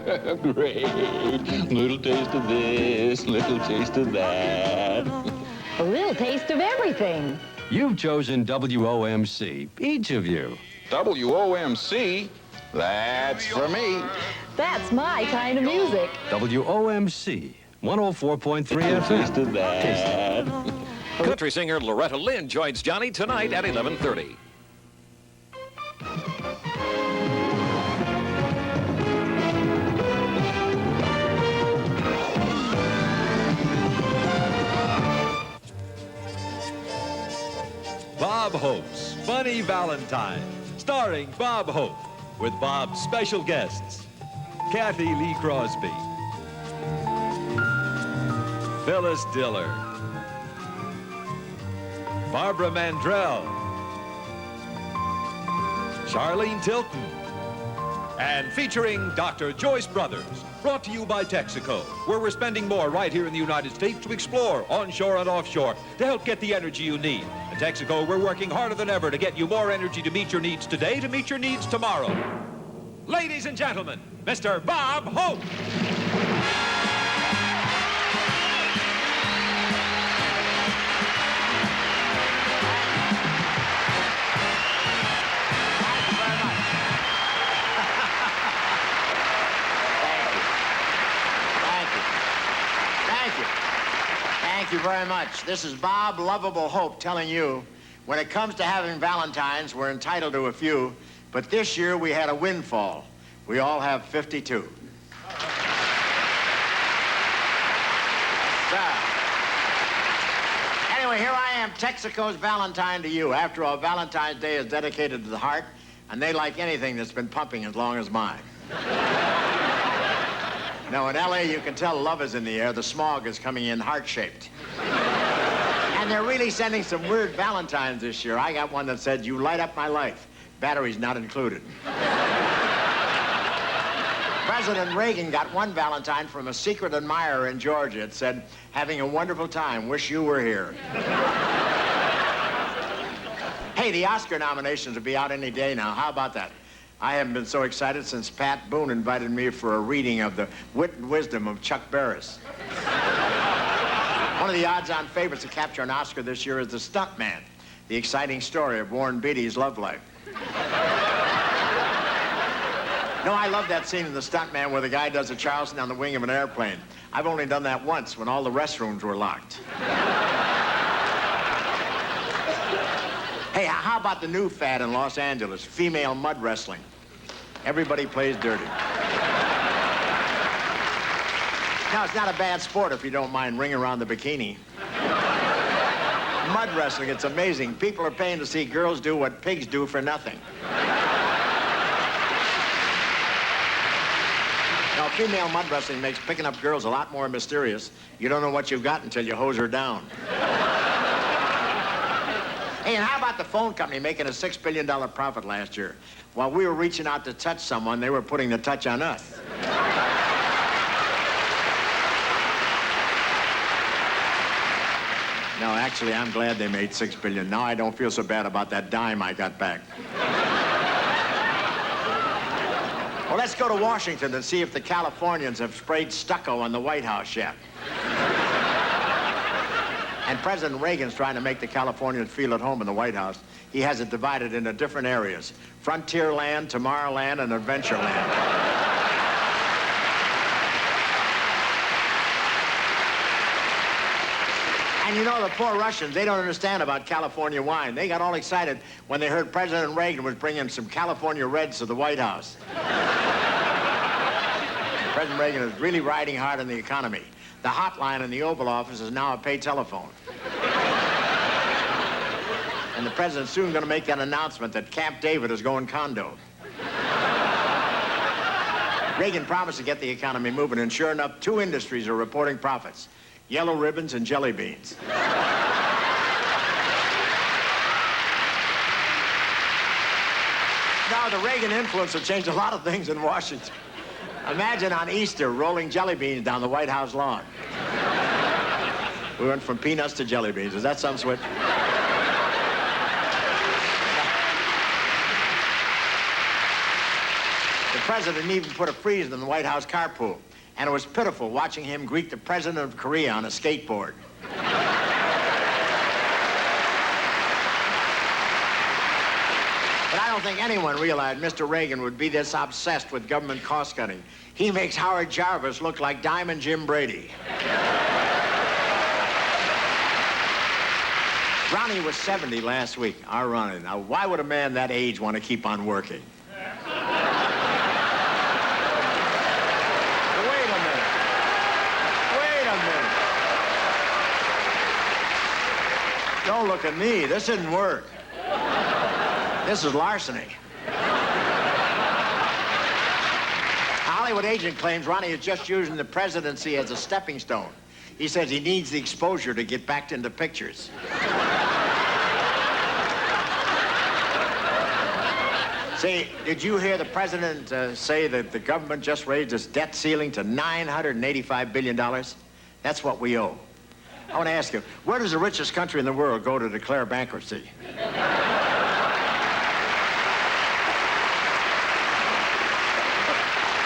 Great. Little taste of this, little taste of that. A little taste of everything. You've chosen WOMC, each of you. WOMC? That's for me. That's my kind of music. WOMC, 104.3 FM. Taste of that. Country singer Loretta Lynn joins Johnny tonight at 11:30. Bob Hope's Funny Valentine, starring Bob Hope, with Bob's special guests, Kathy Lee Crosby, Phyllis Diller, Barbara Mandrell, Charlene Tilton, and featuring Dr. Joyce Brothers. Brought to you by Texaco, where we're spending more right here in the United States to explore onshore and offshore to help get the energy you need. At Texaco, we're working harder than ever to get you more energy to meet your needs today, to meet your needs tomorrow. Ladies and gentlemen, Mr. Bob Hope. Thank you very much. This is Bob Lovable Hope telling you, when it comes to having Valentines, we're entitled to a few, but this year we had a windfall. We all have 52. Anyway, here I am, Texaco's Valentine to you. After all, Valentine's Day is dedicated to the heart, and they like anything that's been pumping as long as mine. No, in L.A., you can tell love is in the air. The smog is coming in heart-shaped. And they're really sending some weird Valentines this year. I got one that said, "You light up my life. Batteries not included." President Reagan got one Valentine from a secret admirer in Georgia. It said, "Having a wonderful time. Wish you were here." Hey, the Oscar nominations will be out any day now. How about that? I haven't been so excited since Pat Boone invited me for a reading of the Wit and Wisdom of Chuck Barris. One of the odds-on favorites to capture an Oscar this year is The Stuntman, the exciting story of Warren Beatty's love life. No, I love that scene in The Stuntman where the guy does a Charleston on the wing of an airplane. I've only done that once when all the restrooms were locked. Hey, how about the new fad in Los Angeles, female mud wrestling? Everybody plays dirty. Now, it's not a bad sport if you don't mind ring around the bikini. Mud wrestling, it's amazing. People are paying to see girls do what pigs do for nothing. Now, female mud wrestling makes picking up girls a lot more mysterious. You don't know what you've got until you hose her down. Hey, and how about the phone company making a $6 billion profit last year? While we were reaching out to touch someone, they were putting the touch on us. No, actually, I'm glad they made $6 billion. Now I don't feel so bad about that dime I got back. Well, let's go to Washington and see if the Californians have sprayed stucco on the White House yet. And President Reagan's trying to make the Californians feel at home in the White House. He has it divided into different areas: Frontier Land, Tomorrowland, and Adventure Land. And you know, the poor Russians, they don't understand about California wine. They got all excited when they heard President Reagan was bringing some California Reds to the White House. President Reagan is really riding hard on the economy. The hotline in the Oval Office is now a pay telephone. And the president's soon going to make that announcement that Camp David is going condo. Reagan promised to get the economy moving, and sure enough, 2 industries are reporting profits: yellow ribbons and jelly beans. Now, the Reagan influence will change a lot of things in Washington. Imagine on Easter rolling jelly beans down the White House lawn. We went from peanuts to jelly beans. Is that some switch? The president even put a freezer in the White House carpool. And it was pitiful watching him greet the president of Korea on a skateboard. But I don't think anyone realized Mr. Reagan would be this obsessed with government cost-cutting. He makes Howard Jarvis look like Diamond Jim Brady. Ronnie was 70 last week, our Ronnie. Now, why would a man that age want to keep on working? Don't look at me. This didn't work. This is larceny. A Hollywood agent claims Ronnie is just using the presidency as a stepping stone. He says he needs the exposure to get back into pictures. Say, did you hear the president say that the government just raised its debt ceiling to $985 billion? That's what we owe. I want to ask you, where does the richest country in the world go to declare bankruptcy?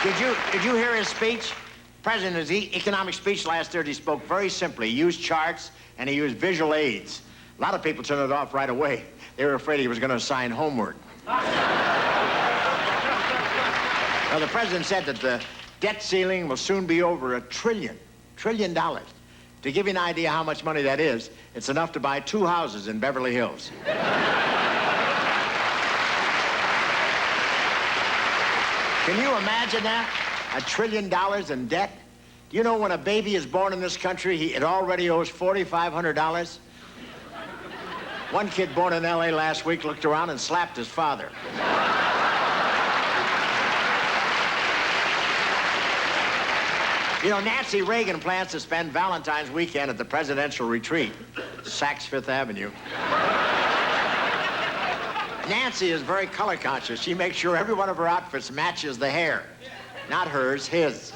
Did you hear his speech? President's economic speech last Thursday spoke very simply. He used charts and he used visual aids. A lot of people turned it off right away. They were afraid he was going to assign homework. Now, the president said that the debt ceiling will soon be over $1 trillion. To give you an idea how much money that is, it's enough to buy 2 houses in Beverly Hills. Can you imagine that? $1 trillion in debt? Do you know when a baby is born in this country, it already owes $4,500? One kid born in L.A. last week looked around and slapped his father. You know, Nancy Reagan plans to spend Valentine's weekend at the presidential retreat, Saks Fifth Avenue. Nancy is very color conscious. She makes sure every one of her outfits matches the hair. Not hers, his.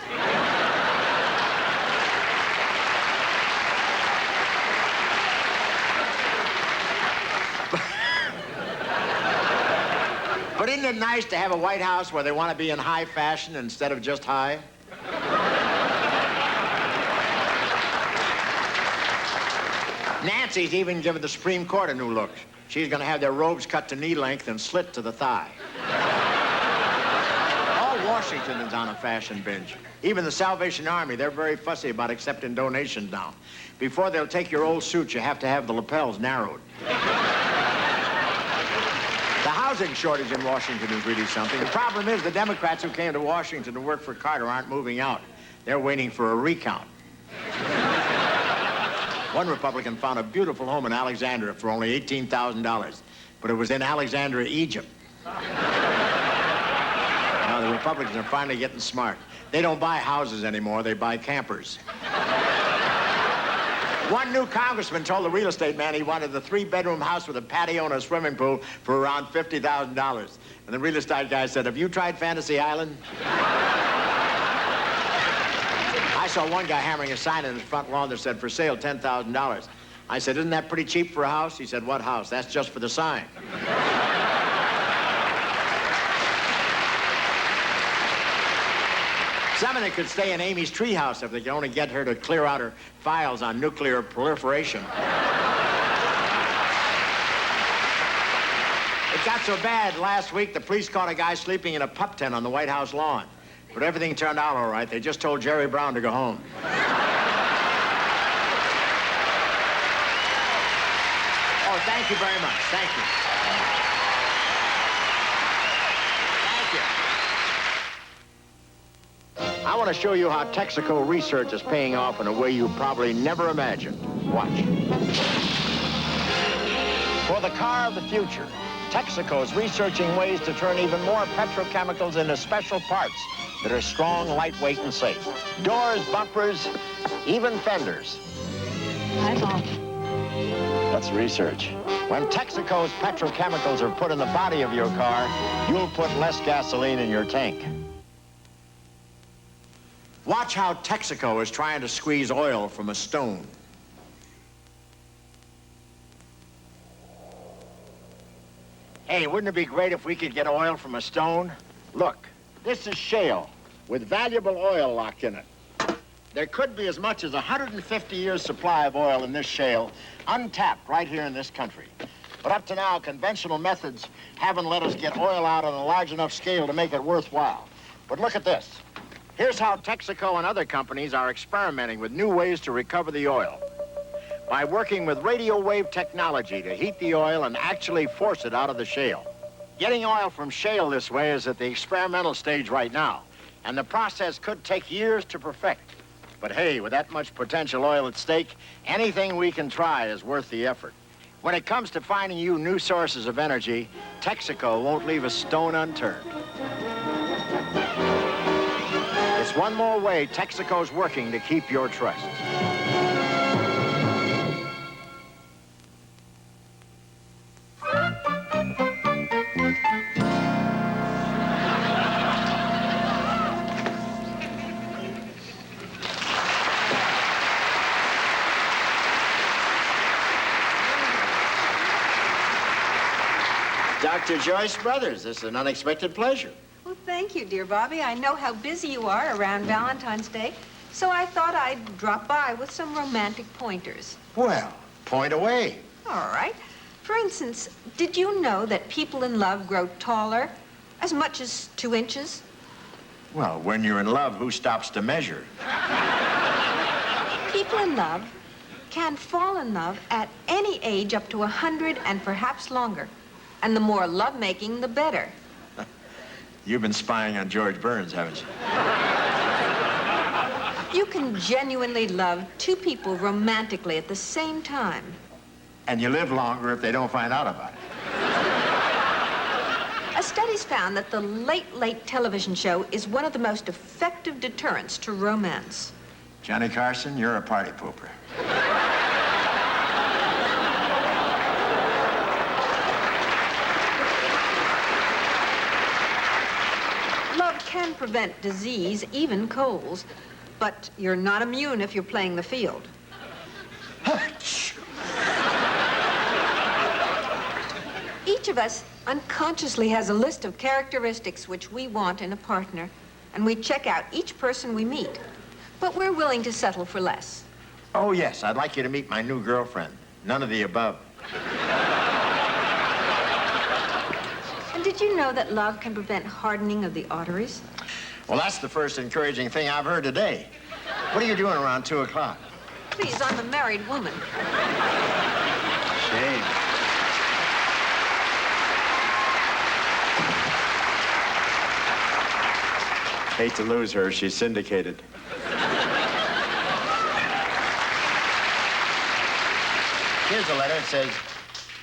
But isn't it nice to have a White House where they want to be in high fashion instead of just high? Nancy's even given the Supreme Court a new look. She's going to have their robes cut to knee length and slit to the thigh. All Washington is on a fashion binge. Even the Salvation Army, they're very fussy about accepting donations now. Before they'll take your old suit, you have to have the lapels narrowed. The housing shortage in Washington is really something. The problem is the Democrats who came to Washington to work for Carter aren't moving out. They're waiting for a recount. One Republican found a beautiful home in Alexandria for only $18,000, but it was in Alexandria, Egypt. Now, the Republicans are finally getting smart. They don't buy houses anymore, they buy campers. One new congressman told the real estate man he wanted a 3-bedroom house with a patio and a swimming pool for around $50,000. And the real estate guy said, "Have you tried Fantasy Island?" I saw one guy hammering a sign in his front lawn that said, "For sale, $10,000. I said, "Isn't that pretty cheap for a house?" He said, "What house? That's just for the sign." Somebody could stay in Amy's treehouse if they could only get her to clear out her files on nuclear proliferation. It got so bad last week, the police caught a guy sleeping in a pup tent on the White House lawn. But everything turned out all right. They just told Jerry Brown to go home. Oh, thank you very much. Thank you. Thank you. I want to show you how Texaco research is paying off in a way you probably never imagined. Watch. For the car of the future, Texaco is researching ways to turn even more petrochemicals into special parts that are strong, lightweight, and safe. Doors, bumpers, even fenders. Hi, Mom. That's research. When Texaco's petrochemicals are put in the body of your car, you'll put less gasoline in your tank. Watch how Texaco is trying to squeeze oil from a stone. Hey, wouldn't it be great if we could get oil from a stone? Look, This is shale with valuable oil locked in it. There could be as much as 150 years' supply of oil in this shale, untapped right here in this country. But up to now, conventional methods haven't let us get oil out on a large enough scale to make it worthwhile. But look at this. Here's how Texaco and other companies are experimenting with new ways to recover the oil. By working with radio wave technology to heat the oil and actually force it out of the shale. Getting oil from shale this way is at the experimental stage right now, and the process could take years to perfect. But hey, with that much potential oil at stake, anything we can try is worth the effort. When it comes to finding you new sources of energy, Texaco won't leave a stone unturned. It's one more way Texaco's working to keep your trust. Dr. Joyce Brothers, this is an unexpected pleasure. Well, thank you, dear Bobby. I know how busy you are around Valentine's Day, so I thought I'd drop by with some romantic pointers. Well, point away. All right. For instance, did you know that people in love grow taller as much as 2 inches? Well, when you're in love, who stops to measure? People in love can fall in love at any age up to 100 and perhaps longer. And the more lovemaking, the better. You've been spying on George Burns, haven't you? You can genuinely love 2 people romantically at the same time. And you live longer if they don't find out about it. A study's found that the late television show is one of the most effective deterrents to romance. Johnny Carson, you're a party pooper. Love can prevent disease, even colds, but you're not immune if you're playing the field. Each of us unconsciously has a list of characteristics which we want in a partner, and we check out each person we meet. But we're willing to settle for less. Oh, yes, I'd like you to meet my new girlfriend. None of the above. And did you know that love can prevent hardening of the arteries? Well, that's the first encouraging thing I've heard today. What are you doing around 2 o'clock? Please, I'm a married woman. Shame. Hate to lose her. She's syndicated. Here's a letter. It says,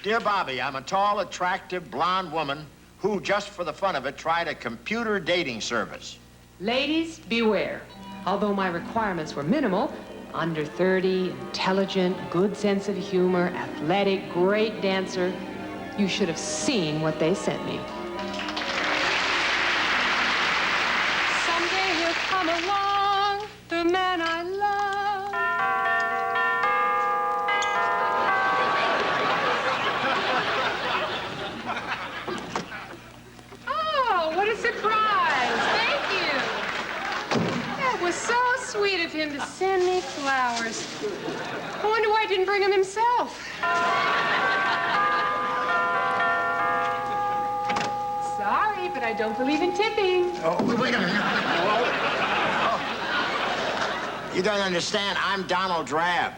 Dear Bobby, I'm a tall, attractive, blonde woman who, just for the fun of it, tried a computer dating service. Ladies, beware. Although my requirements were minimal, under 30, intelligent, good sense of humor, athletic, great dancer, you should have seen what they sent me. Someday he'll come along, the man I love. Oh, what a surprise. Thank you. That was so sweet of him to send me flowers. I wonder why he didn't bring them himself. Sorry, but I don't believe in tipping. Oh, wait a minute. Whoa. Oh. You don't understand. I'm Donald Drab.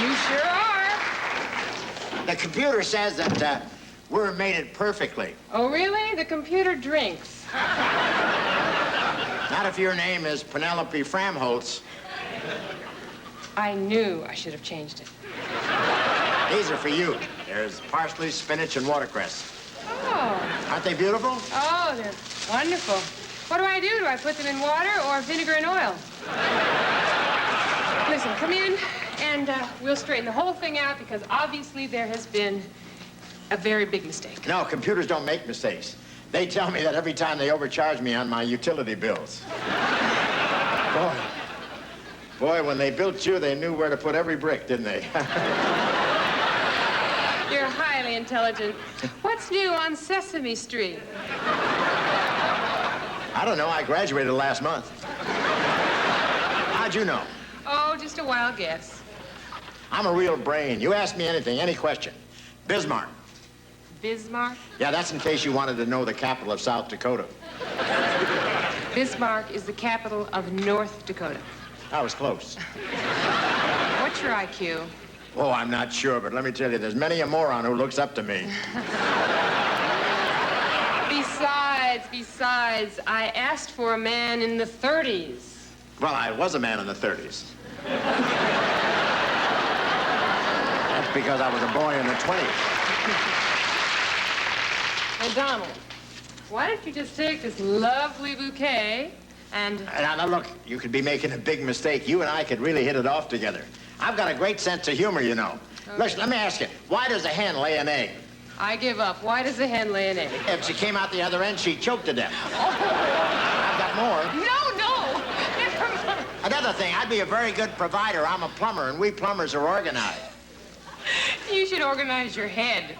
You sure are. The computer says that we're mated perfectly. Oh, really? The computer drinks. Not if your name is Penelope Framholtz. I knew I should have changed it. These are for you. There's parsley, spinach, and watercress. Oh. Aren't they beautiful? Oh, they're wonderful. What do I do? Do I put them in water or vinegar and oil? Listen, come in and we'll straighten the whole thing out because obviously there has been a very big mistake. No, computers don't make mistakes. They tell me that every time they overcharge me on my utility bills. Boy, when they built you, they knew where to put every brick, didn't they? You're highly intelligent. What's new on Sesame Street? I don't know. I graduated last month. How'd you know? Oh, just a wild guess. I'm a real brain. You ask me anything, any question. Bismarck. Bismarck? Yeah, that's in case you wanted to know the capital of South Dakota. Bismarck is the capital of North Dakota. I was close. What's your IQ? Oh, I'm not sure, but let me tell you, there's many a moron who looks up to me. Besides, I asked for a man in the 30s. Well, I was a man in the 30s. That's because I was a boy in the 20s. Now, Donald, why don't you just take this lovely bouquet and... Now, look, you could be making a big mistake. You and I could really hit it off together. I've got a great sense of humor, you know. Okay. Listen, let me ask you, why does a hen lay an egg? I give up. Why does a hen lay an egg? If she came out the other end, she'd choke to death. I've got more. No, never mind. Another thing, I'd be a very good provider. I'm a plumber, and we plumbers are organized. You should organize your head.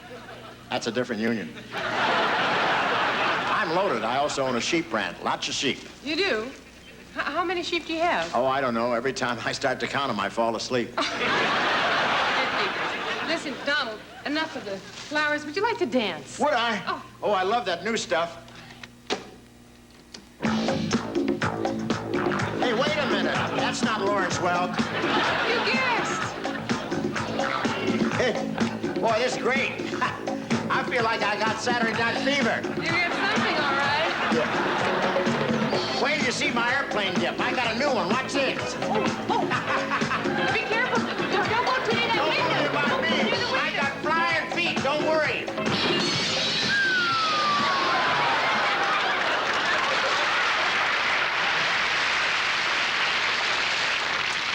That's a different union. I'm loaded. I also own a sheep ranch. Lots of sheep. You do? How many sheep do you have? Oh, I don't know. Every time I start to count them, I fall asleep. Listen, Donald, enough of the flowers. Would you like to dance? Would I? Oh. Oh, I love that new stuff. Hey, wait a minute. That's not Lawrence Welk. You guessed. Hey, boy, this is great. I feel like I got Saturday Night Fever. You got something, all right. Wait till you see my airplane dip. I got a new one. Watch this. Be careful. Don't go through that Don't worry window. about me. I got flying feet. Don't worry.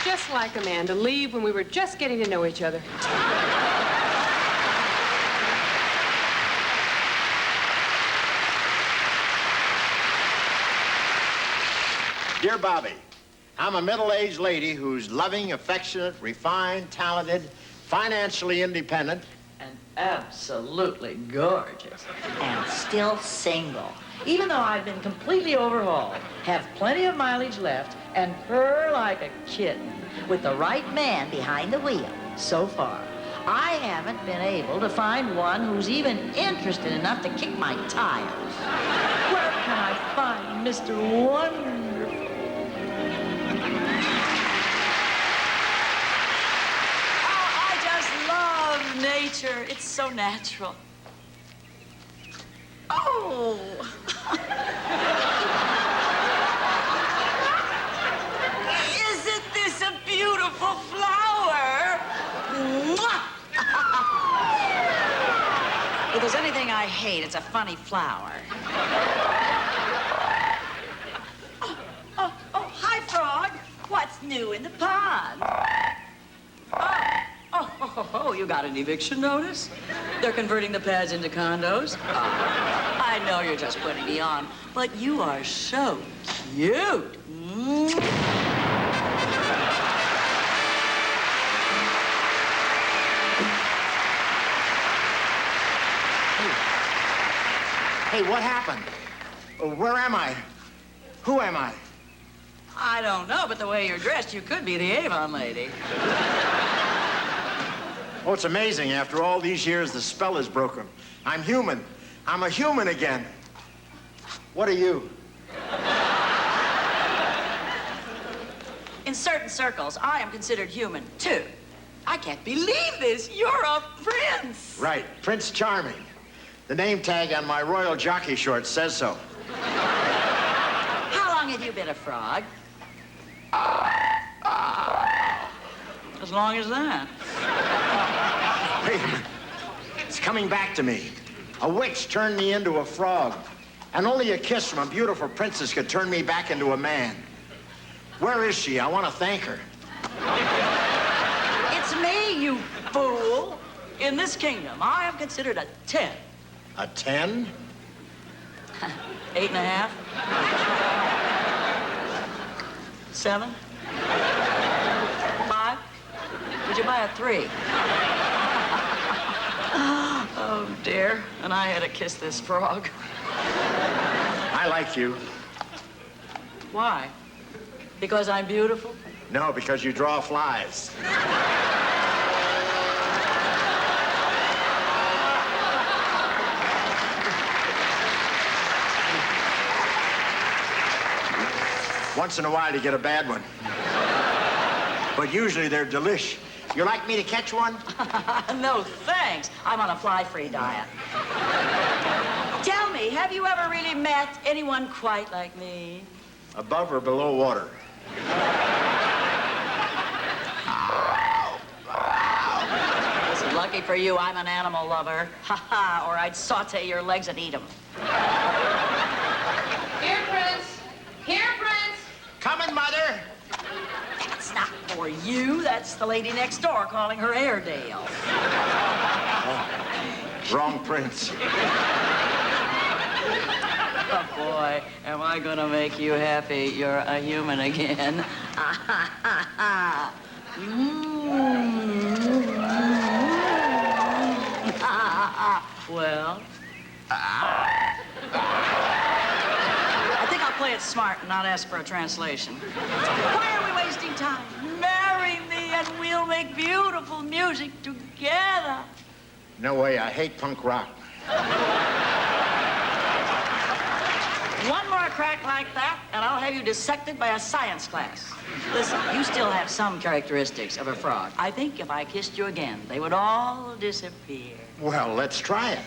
Just like Amanda, leave when we were just getting to know each other. Dear Bobby, I'm a middle-aged lady who's loving, affectionate, refined, talented, financially independent. And absolutely gorgeous. And still single. Even though I've been completely overhauled, have plenty of mileage left, and purr like a kitten with the right man behind the wheel. So far, I haven't been able to find one who's even interested enough to kick my tires. Where can I find Mr. Wonderful? Nature, it's so natural. Oh! Isn't this a beautiful flower? Mwah! If there's anything I hate, it's a funny flower. Oh, hi, Frog. What's new in the pond? Oh, you got an eviction notice? They're converting the pads into condos? I know you're just putting me on, but you are so cute. Hey, what happened? Where am I? Who am I? I don't know, but the way you're dressed, you could be the Avon lady. Oh, it's amazing. After all these years, the spell is broken. I'm human. I'm a human again. What are you? In certain circles, I am considered human, too. I can't believe this. You're a prince. Right, Prince Charming. The name tag on my royal jockey shorts says so. How long have you been a frog? As long as that. Wait a minute. It's coming back to me. A witch turned me into a frog. And only a kiss from a beautiful princess could turn me back into a man. Where is she? I want to thank her. It's me, you fool. In this kingdom, I am considered a 10. A 10? 8.5. 7. 5. Would you buy a 3? dear, and I had to kiss this frog. I like you. Why? Because I'm beautiful? No, because you draw flies. Once in a while, you get a bad one. But usually they're delish. You like me to catch one? No, thanks. I'm on a fly-free diet. Tell me, have you ever really met anyone quite like me? Above or below water? Listen, lucky for you, I'm an animal lover. Ha ha, or I'd saute your legs and eat them. Here, Prince. Here, Prince. Coming, Mother. That's not for you. That's the lady next door calling her Airedale. Wrong prince. Oh, boy, am I gonna make you happy. You're a human again. Well? I think I'll play it smart and not ask for a translation. Why are we wasting time? Marry me and we'll make beautiful music together. No way, I hate punk rock. One more crack like that, and I'll have you dissected by a science class. Listen, you still have some characteristics of a frog. I think if I kissed you again, they would all disappear. Well, let's try it.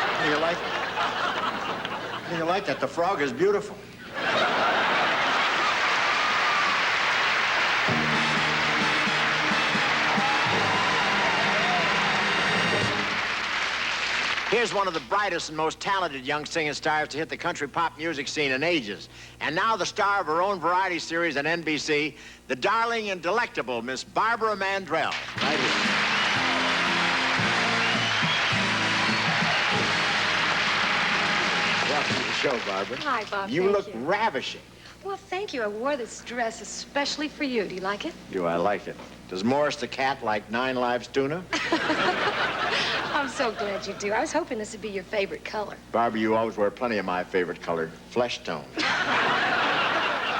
How do you like it? How do you like that? The frog is beautiful. Here's one of the brightest and most talented young singing stars to hit the country pop music scene in ages. And now the star of her own variety series on NBC, the darling and delectable Miss Barbara Mandrell. Right here. Welcome to the show, Barbara. Hi, Bob. You look ravishing. Well, thank you. I wore this dress especially for you. Do you like it? Do I like it? Does Morris the cat like 9 Lives tuna? I'm so glad you do. I was hoping this would be your favorite color. Barbara, you always wear plenty of my favorite color, flesh tone.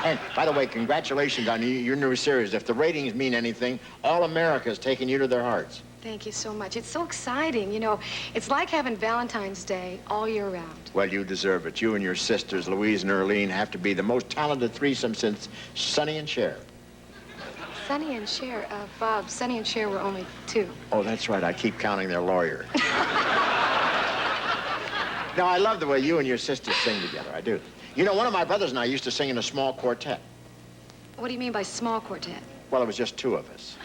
And, by the way, congratulations on your new series. If the ratings mean anything, all America's taking you to their hearts. Thank you so much. It's so exciting. You know, it's like having Valentine's Day all year round. Well, you deserve it. You and your sisters, Louise and Earlene, have to be the most talented threesome since Sonny and Cher. Sonny and Cher, Bob, Sonny and Cher were only 2. Oh, that's right. I keep counting their lawyer. No, I love the way you and your sisters sing together. I do. You know, one of my brothers and I used to sing in a small quartet. What do you mean by small quartet? Well, it was just 2 of us.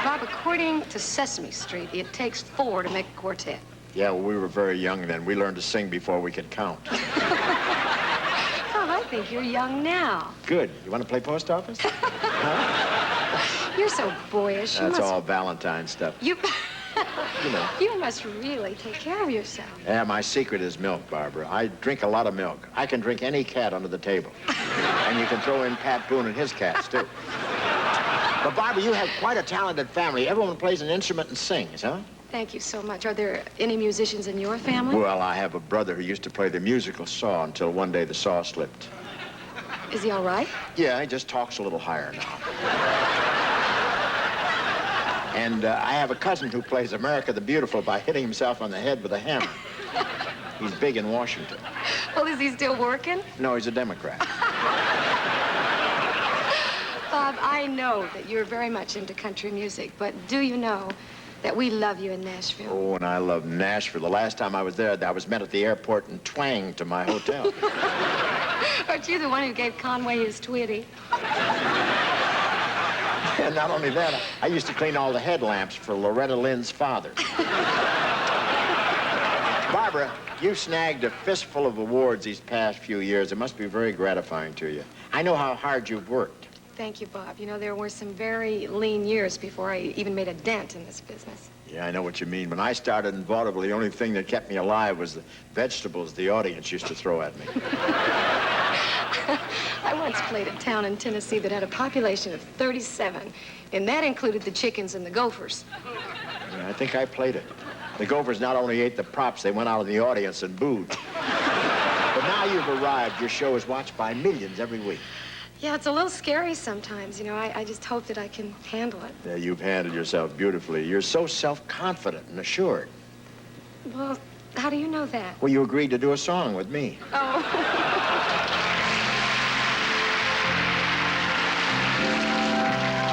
Bob, according to Sesame Street, it takes 4 to make a quartet. Yeah, well, we were very young then. We learned to sing before we could count. Oh, I think you're young now. Good. You want to play post office? Huh? You're so boyish. That's all Valentine stuff. You know. You must really take care of yourself. Yeah, my secret is milk, Barbara. I drink a lot of milk. I can drink any cat under the table. And you can throw in Pat Boone and his cats, too. But, Barbara, you have quite a talented family. Everyone plays an instrument and sings, huh? Thank you so much. Are there any musicians in your family? Well, I have a brother who used to play the musical saw until one day the saw slipped. Is he all right? Yeah, he just talks a little higher now. And I have a cousin who plays America the Beautiful by hitting himself on the head with a hammer. He's big in Washington. Well, is he still working? No, he's a Democrat. Bob, I know that you're very much into country music, but do you know that we love you in Nashville? Oh, and I love Nashville. The last time I was there, I was met at the airport and twanged to my hotel. Aren't you the one who gave Conway his Twitty? And not only that, I used to clean all the headlamps for Loretta Lynn's father. Barbara, you snagged a fistful of awards these past few years. It must be very gratifying to you. I know how hard you've worked. Thank you, Bob. You know, there were some very lean years before I even made a dent in this business. Yeah, I know what you mean. When I started in vaudeville, the only thing that kept me alive was the vegetables the audience used to throw at me. I I once played a town in Tennessee that had a population of 37, and that included the chickens and the gophers. Yeah, I think I played it. The Gophers not only ate the props, they went out in the audience and booed. But now you've arrived, your show is watched by millions every week. Yeah, it's a little scary sometimes, you know. I just hope that I can handle it. Yeah, you've handled yourself beautifully. You're so self-confident and assured. Well, how do you know that? Well, you agreed to do a song with me. Oh.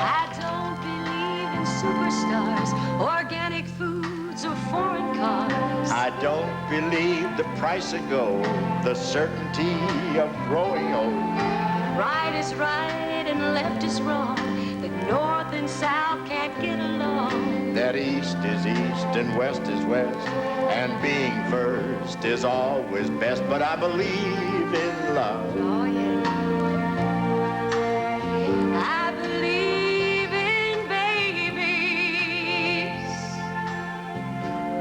I don't believe in superstars, organic foods, or foreign cars. I don't believe the price of gold, the certainty of growing old. Right is right and left is wrong. That north and south can't get along. That east is east and west is west. And being first is always best. But I believe in love. Oh, yeah. I believe in babies.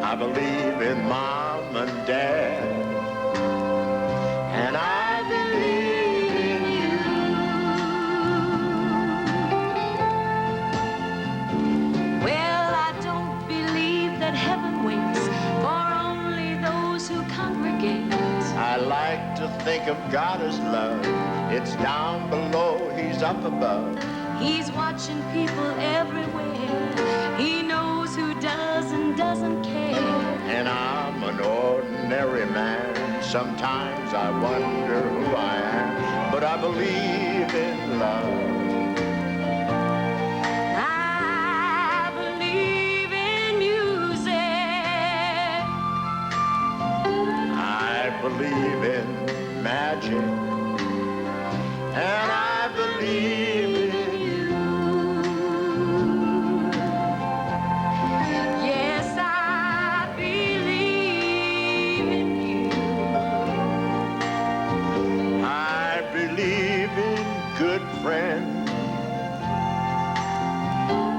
I believe in mom and dad. And I believe in you. Well, I don't believe that heaven waits for only those who congregate. I like to think of God as love. It's down below, he's up above. He's watching people everywhere. He knows who does and doesn't care. And I'm an ordinary man. Sometimes I wonder who I am. But I believe in love. I believe in music. I believe in magic. And I believe in you. Yes, I believe in you. I believe in good friends.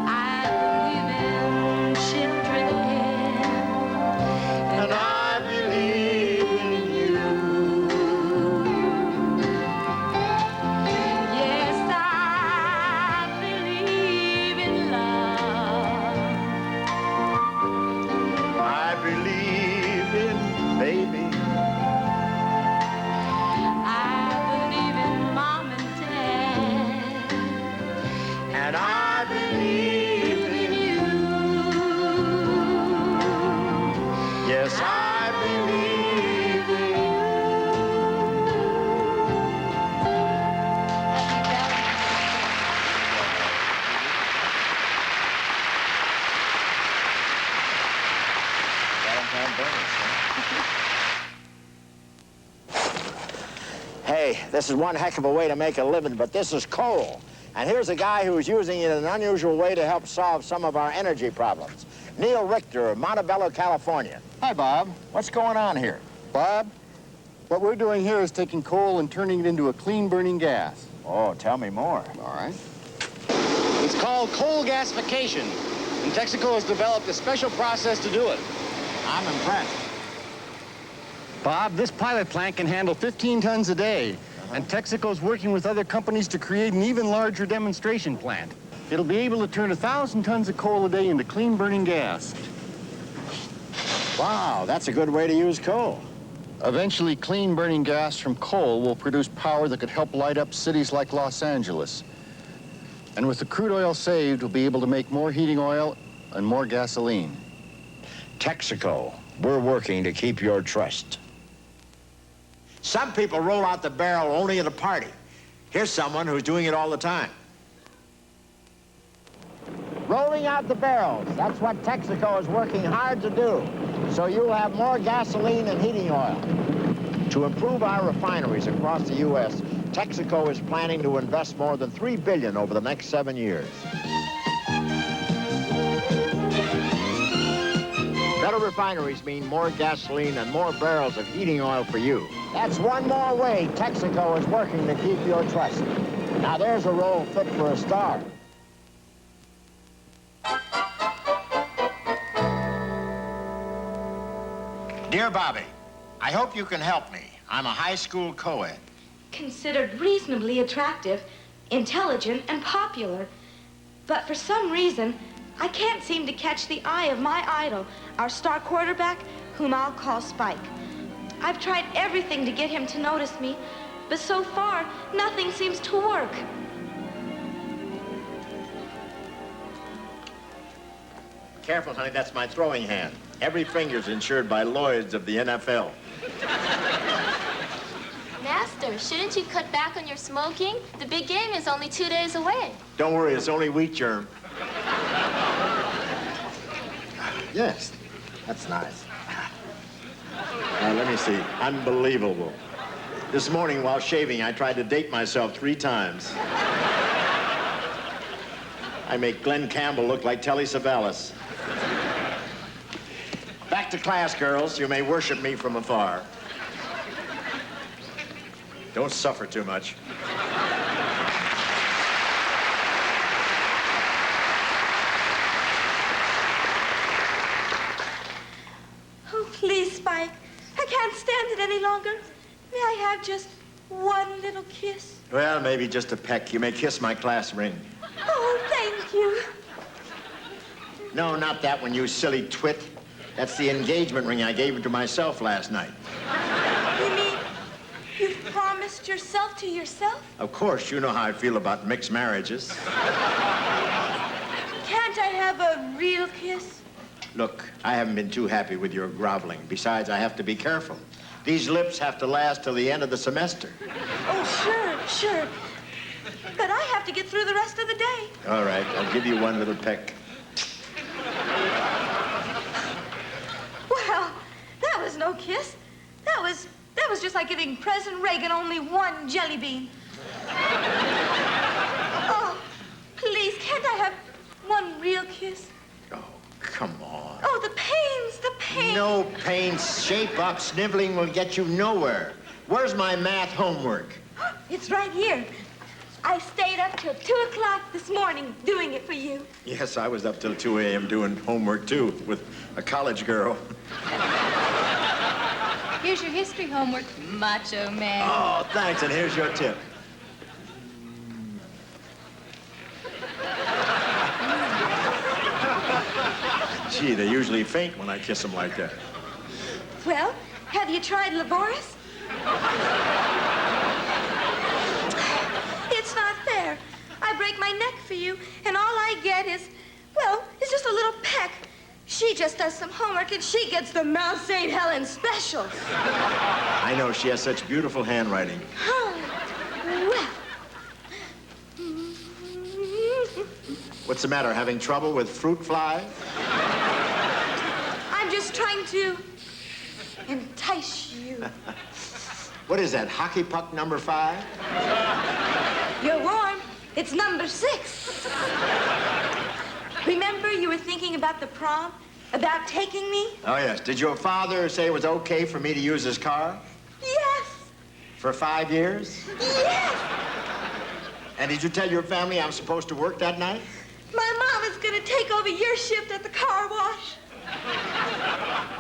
I believe in children. And I believe in you. Yes, I believe in love. I believe in baby. I believe in mom and dad. And I believe in you. Yes, I believe in you. Valentine bonus, huh? Hey, this is one heck of a way to make a living, but this is coal. And here's a guy who's using it in an unusual way to help solve some of our energy problems. Neil Richter of Montebello, California. Hi, Bob. What's going on here? Bob, what we're doing here is taking coal and turning it into a clean-burning gas. Oh, tell me more. All right. It's called coal gasification, and Texaco has developed a special process to do it. I'm impressed. Bob, this pilot plant can handle 15 tons a day, and Texaco's working with other companies to create an even larger demonstration plant. It'll be able to turn 1,000 tons of coal a day into clean-burning gas. Wow, that's a good way to use coal. Eventually, clean-burning gas from coal will produce power that could help light up cities like Los Angeles. And with the crude oil saved, we'll be able to make more heating oil and more gasoline. Texaco, we're working to keep your trust. Some people roll out the barrel only at a party. Here's someone who's doing it all the time. Rolling out the barrels, that's what Texaco is working hard to do. So you'll have more gasoline and heating oil. To improve our refineries across the U.S., Texaco is planning to invest more than $3 billion over the next 7 years. Better refineries mean more gasoline and more barrels of heating oil for you. That's one more way Texaco is working to keep your trust. Now there's a role fit for a star. Dear Bobby, I hope you can help me. I'm a high school co-ed. considered reasonably attractive, intelligent, and popular. But for some reason, I can't seem to catch the eye of my idol, our star quarterback, whom I'll call Spike. I've tried everything to get him to notice me, but so far, nothing seems to work. Careful, honey, that's my throwing hand. Every finger's insured by Lloyd's of the NFL. Master, shouldn't you cut back on your smoking? The big game is only 2 days away. Don't worry, it's only wheat germ. Yes, that's nice. Now, let me see. Unbelievable. This morning, while shaving, I tried to date myself 3 times. I make Glenn Campbell look like Telly Savalas. Back to class, girls. You may worship me from afar. Don't suffer too much. Oh, please, Spike. I can't stand it any longer. May I have just one little kiss? Well, maybe just a peck. You may kiss my class ring. Oh, thank you. No, not that one, you silly twit. That's the engagement ring I gave to myself last night. You mean you've promised yourself to yourself? Of course, you know how I feel about mixed marriages. Can't I have a real kiss? Look, I haven't been too happy with your groveling. Besides, I have to be careful. These lips have to last till the end of the semester. Oh, sure. But I have to get through the rest of the day. All right, I'll give you one little peck. Well, that was no kiss. That was just like giving President Reagan only one jelly bean. Oh, please, can't I have one real kiss? Oh, come on. Oh, the pains. No pains. Shape up. Sniveling will get you nowhere. Where's my math homework? It's right here. I stayed up till 2 o'clock this morning doing it for you. Yes, I was up till 2 a.m. doing homework, too, with a college girl. Here's your history homework, macho man. Oh, thanks, and here's your tip. Gee, they usually faint when I kiss them like that. Well, have you tried Laboris? It's not fair. I break my neck for you, and all I get is, well, it's just a little peck. She just does some homework, and she gets the Mount St. Helens special. I know, she has such beautiful handwriting. Well. What's the matter, having trouble with fruit flies? I'm just trying to entice you. What is that, hockey puck number 5? You're warm. It's number 6. Remember you were thinking about the prom? About taking me? Oh, yes. Did your father say it was okay for me to use his car? Yes. For 5 years? Yes. And did you tell your family I'm supposed to work that night? My mom is going to take over your shift at the car wash.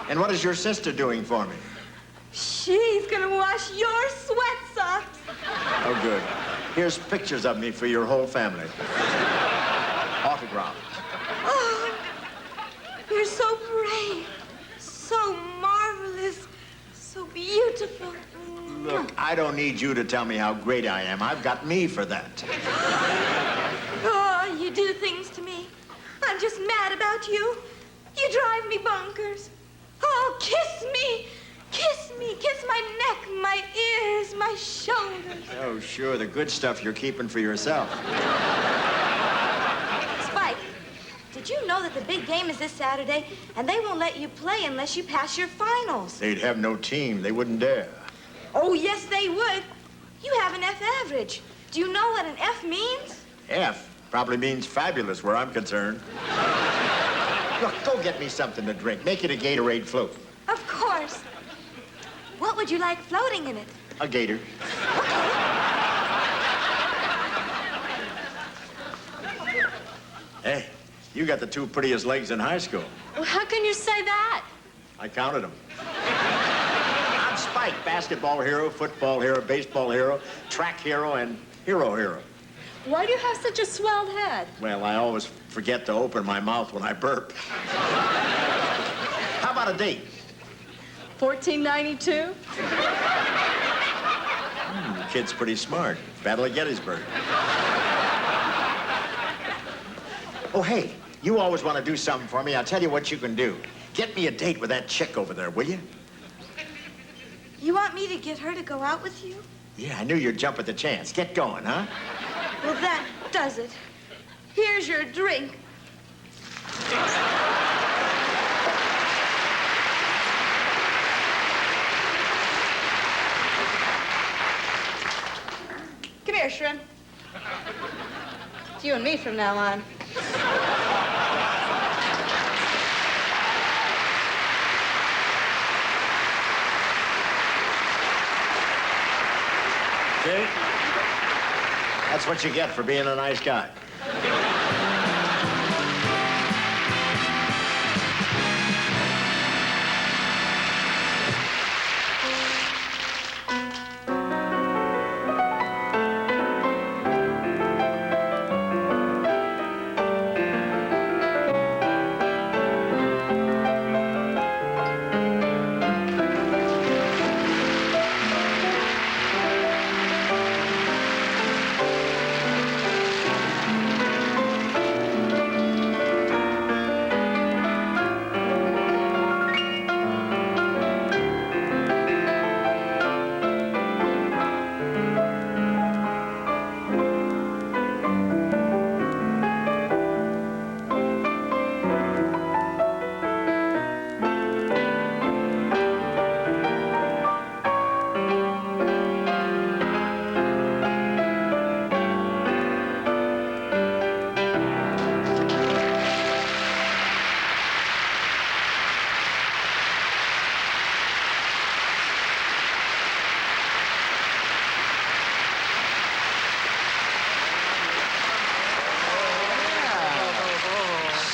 And what is your sister doing for me? She's going to wash your sweat socks. Oh, good. Here's pictures of me for your whole family. Autographed. Oh, you're so brave, so marvelous, so beautiful. Look, I don't need you to tell me how great I am. I've got me for that. Oh, you do things to me. I'm just mad about you. You drive me bonkers. Oh, kiss me. Kiss me. Kiss my neck, my ears, my shoulders. Oh, sure, the good stuff you're keeping for yourself. Spike, did you know that the big game is this Saturday, and they won't let you play unless you pass your finals? They'd have no team. They wouldn't dare. Oh, yes, they would. You have an F average. Do you know what an F means? F probably means fabulous where I'm concerned. Look, go get me something to drink. Make it a Gatorade float. Of course. What would you like floating in it? A gator. Hey, you got the 2 prettiest legs in high school. Well, how can you say that? I counted them. I'm Spike, basketball hero, football hero, baseball hero, track hero, and hero. Why do you have such a swelled head? Well, I always forget to open my mouth when I burp. How about a date? 1492? The kid's pretty smart. Battle of Gettysburg. Oh, hey, you always want to do something for me. I'll tell you what you can do. Get me a date with that chick over there, will you? You want me to get her to go out with you? Yeah, I knew you'd jump at the chance. Get going, huh? Well, that does it. Here's your drink. Come here, Shrimp. It's you and me from now on. See? That's what you get for being a nice guy.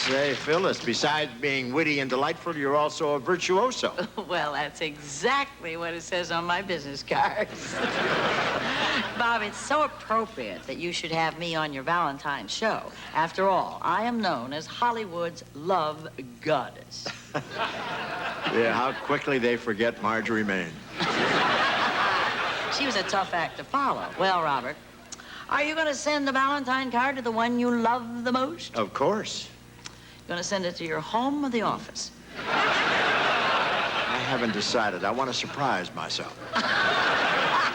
Say, Phyllis, besides being witty and delightful, you're also a virtuoso. Well, that's exactly what it says on my business cards. Bob, it's so appropriate that you should have me on your Valentine show. After all, I am known as Hollywood's love goddess. Yeah, how quickly they forget Marjorie Main. She was a tough act to follow. Well, Robert, are you going to send the Valentine card to the one you love the most? Of course. Going to send it to your home or the office? I haven't decided. I want to surprise myself.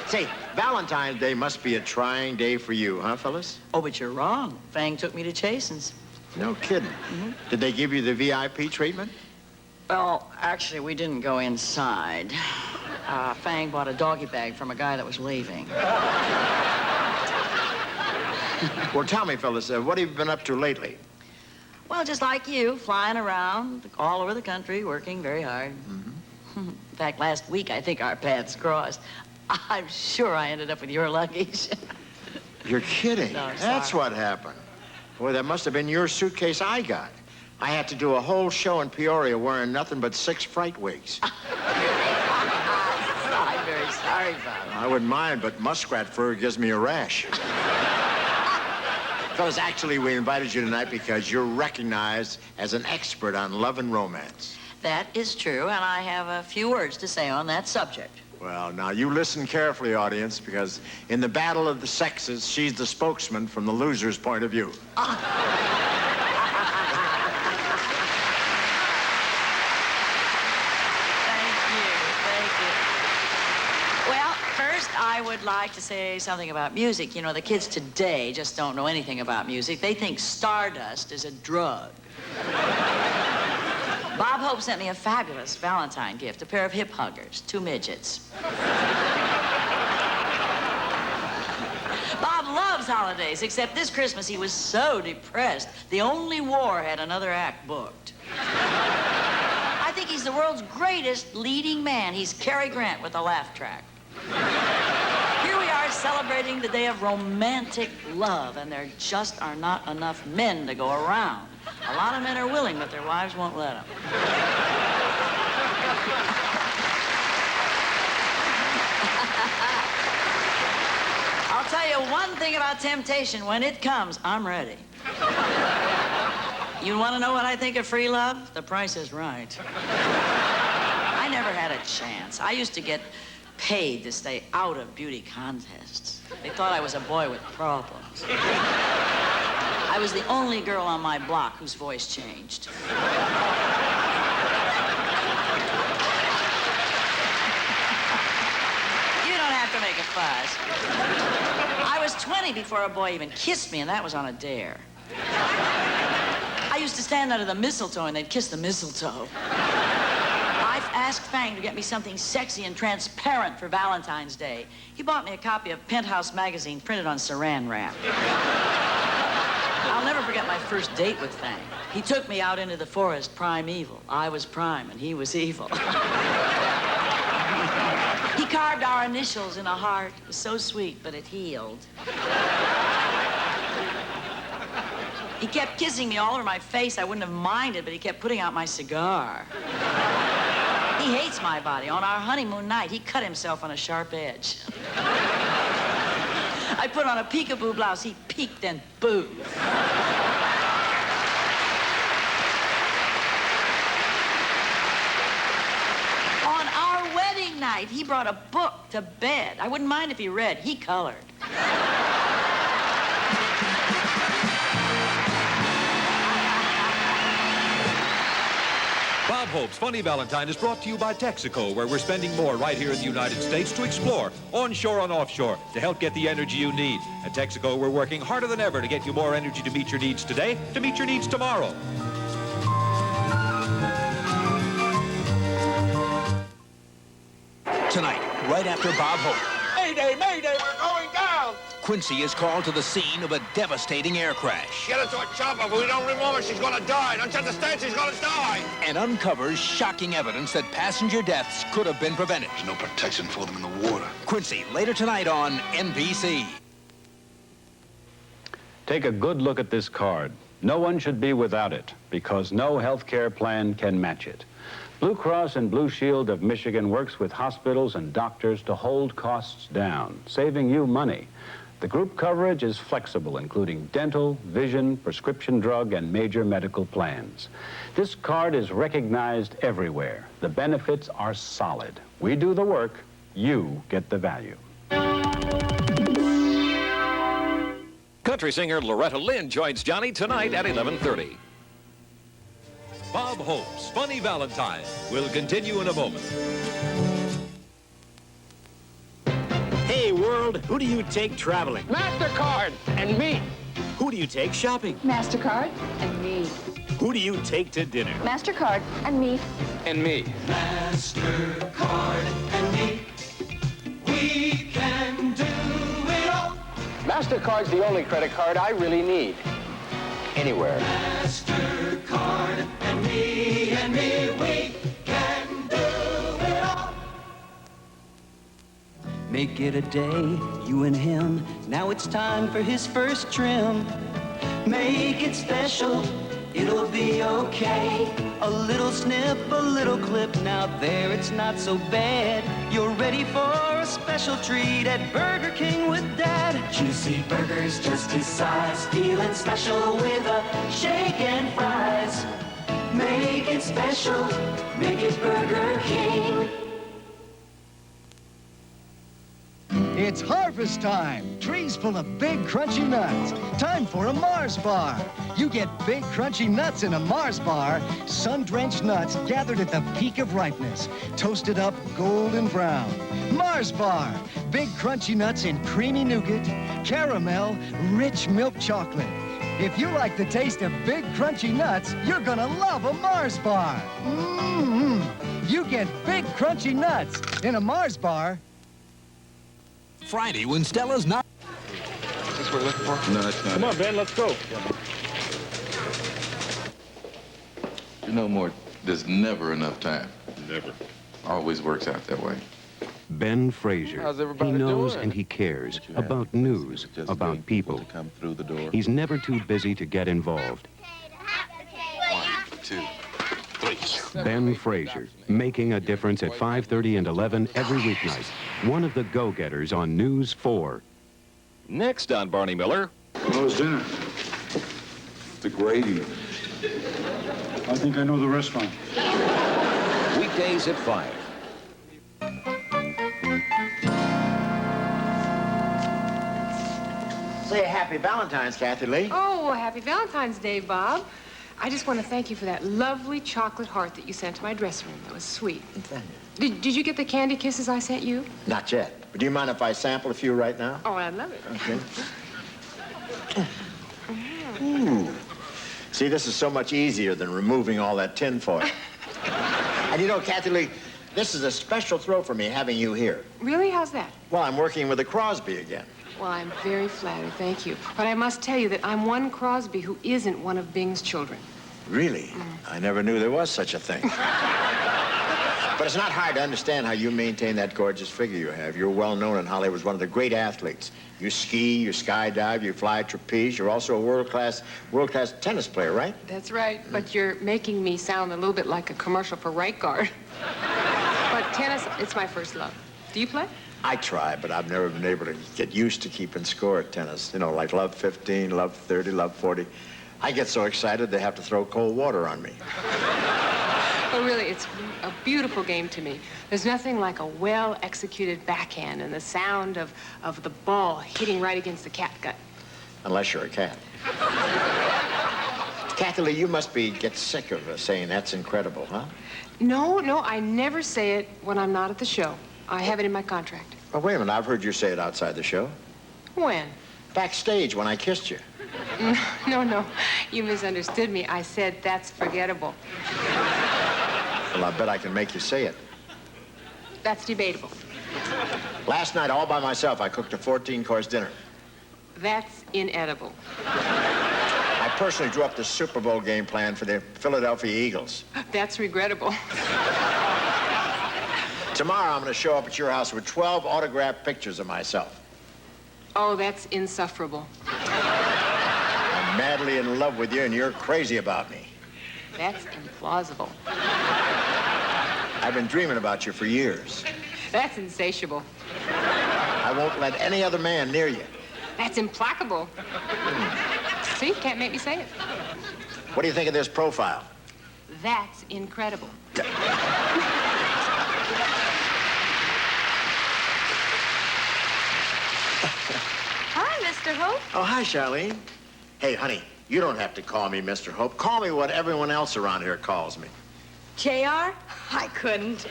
Say, Valentine's Day must be a trying day for you, huh, Phyllis? Oh, but you're wrong. Fang took me to Chasen's. No kidding. Did they give you the VIP treatment? Well, actually, we didn't go inside. Fang bought a doggy bag from a guy that was leaving. Well, tell me, Phyllis, what have you been up to lately? Well, just like you, flying around all over the country, working very hard. In fact, last week, I think our paths crossed. I'm sure I ended up with your luggage. You're kidding. No, That's sorry. what happened. Boy, that must have been your suitcase I got. I had to do a whole show in Peoria wearing nothing but 6 fright wigs. I'm very sorry, Bob. I wouldn't mind, but muskrat fur gives me a rash. Fellas, actually, we invited you tonight because you're recognized as an expert on love and romance. That is true, and I have a few words to say on that subject. Well, now, you listen carefully, audience, because in the battle of the sexes, she's the spokesman from the loser's point of view. I would like to say something about music. You know, the kids today just don't know anything about music. They think Stardust is a drug. Bob Hope sent me a fabulous Valentine gift, a pair of hip huggers, 2 midgets. Bob loves holidays, except this Christmas he was so depressed. The Only War had another act booked. I think he's the world's greatest leading man. He's Cary Grant with a laugh track. Here we are celebrating the day of romantic love, and there just are not enough men to go around. A lot of men are willing, but their wives won't let them. tell you one thing about temptation. When it comes, I'm ready. You want to know what I think of free love? The price is right. I never had a chance. I used to get paid to stay out of beauty contests. They thought I was a boy with problems. I was the only girl on my block whose voice changed. You don't have to make a fuss. I was 20 before a boy even kissed me, and that was on a dare. I used to stand under the mistletoe, and they'd kiss the mistletoe. I've asked Fang to get me something sexy and transparent for Valentine's Day. He bought me a copy of Penthouse magazine printed on saran wrap. I'll never forget my first date with Fang. He took me out into the forest, primeval. I was prime, and he was evil. He carved our initials in a heart. It was so sweet, but it healed. He kept kissing me all over my face. I wouldn't have minded, but he kept putting out my cigar. He hates my body. On our honeymoon night, he cut himself on a sharp edge. I put on a peekaboo blouse. He peeked and booed. On our wedding night, he brought a book to bed. I wouldn't mind if he read. He colored. Bob Hope's Funny Valentine is brought to you by Texaco, where we're spending more right here in the United States to explore, onshore and offshore, to help get the energy you need. At Texaco, we're working harder than ever to get you more energy to meet your needs today, to meet your needs tomorrow. Tonight, right after Bob Hope, Mayday, mayday, we're going down! Quincy is called to the scene of a devastating air crash. Get her to a chopper. If we don't remove her, she's gonna die. Don't you understand? She's gonna die! And uncovers shocking evidence that passenger deaths could have been prevented. There's no protection for them in the water. Quincy, later tonight on NBC. Take a good look at this card. No one should be without it, because no health care plan can match it. Blue Cross and Blue Shield of Michigan works with hospitals and doctors to hold costs down, saving you money. The group coverage is flexible, including dental, vision, prescription drug, and major medical plans. This card is recognized everywhere. The benefits are solid. We do the work, you get the value. Country singer Loretta Lynn joins Johnny tonight at 11:30. Bob Hope's Funny Valentine will continue in a moment. Hey, world, who do you take traveling? MasterCard and me. Who do you take shopping? MasterCard and me. Who do you take to dinner? MasterCard and me. And me. MasterCard and me. We can do it all. MasterCard's the only credit card I really need. Anywhere. MasterCard and me, we can do it all. Make it a day, you and him. Now it's time for his first trim. Make it special, it'll be okay. A little snip, a little clip. Now there it's not so bad. You're ready for a special treat at Burger King with Dad. Juicy burgers just his size. Feeling special with a shake and fries. Make it special, make it Burger King. It's harvest time. Trees full of big, crunchy nuts. Time for a Mars bar. You get big, crunchy nuts in a Mars bar. Sun-drenched nuts gathered at the peak of ripeness. Toasted up golden brown. Mars bar. Big, crunchy nuts in creamy nougat, caramel, rich milk chocolate. If you like the taste of big, crunchy nuts, you're gonna love a Mars bar. You get big, crunchy nuts in a Mars bar. Friday, when Stella's not... Is this what we're looking for? No, it's not. Come on, Ben, let's go. You know, Mort, there's never enough time. Never. Always works out that way. Ben Frazier. How's everybody He knows doing? and he cares about news, about people. Come through the door. He's never too busy to get involved. 1, 2, 3. Ben Frazier, making a difference at 5:30 and 11 every weeknight. One of the go-getters on News 4. Next on Barney Miller. What was dinner? The gravy. I think I know the restaurant. Weekdays at 5. Say happy Valentine's, Kathy Lee. Oh, happy Valentine's Day, Bob. I just want to thank you for that lovely chocolate heart that you sent to my dressing room. That was sweet. Thank you. Did you get the candy kisses I sent you? Not yet. But do you mind if I sample a few right now? Oh, I'd love it. Okay. Ooh. See, this is so much easier than removing all that tin foil. And you know, Kathy Lee, this is a special throw for me having you here. Really? How's that? Well, I'm working with the Crosby again. Well, I'm very flattered, thank you. But I must tell you that I'm one Crosby who isn't one of Bing's children. Really? I never knew there was such a thing. But it's not hard to understand how you maintain that gorgeous figure you have. You're well known in Hollywood as one of the great athletes. You ski, you skydive, you fly trapeze. You're also a world-class tennis player, right? That's right, but you're making me sound a little bit like a commercial for Right Guard. But tennis, it's my first love. Do you play? I try, but I've never been able to get used to keeping score at tennis. You know, like love 15, love 30, love 40. I get so excited they have to throw cold water on me. Well, really, it's a beautiful game to me. There's nothing like a well-executed backhand and the sound of the ball hitting right against the catgut. Unless you're a cat. Kathy Lee, you must get sick of saying that's incredible, huh? No, I never say it when I'm not at the show. I have it in my contract. Well, wait a minute. I've heard you say it outside the show. When? Backstage, when I kissed you. No. You misunderstood me. I said that's forgettable. Well, I bet I can make you say it. That's debatable. Last night, all by myself, I cooked a 14-course dinner. That's inedible. I personally drew up the Super Bowl game plan for the Philadelphia Eagles. That's regrettable. Tomorrow, I'm going to show up at your house with 12 autographed pictures of myself. Oh, that's insufferable. I'm madly in love with you, and you're crazy about me. That's implausible. I've been dreaming about you for years. That's insatiable. I won't let any other man near you. That's implacable. See, can't make me say it. What do you think of this profile? That's incredible. Hi, Mr. Hope. Oh, hi, Charlene. Hey, honey, you don't have to call me Mr. Hope. Call me what everyone else around here calls me. JR? I couldn't.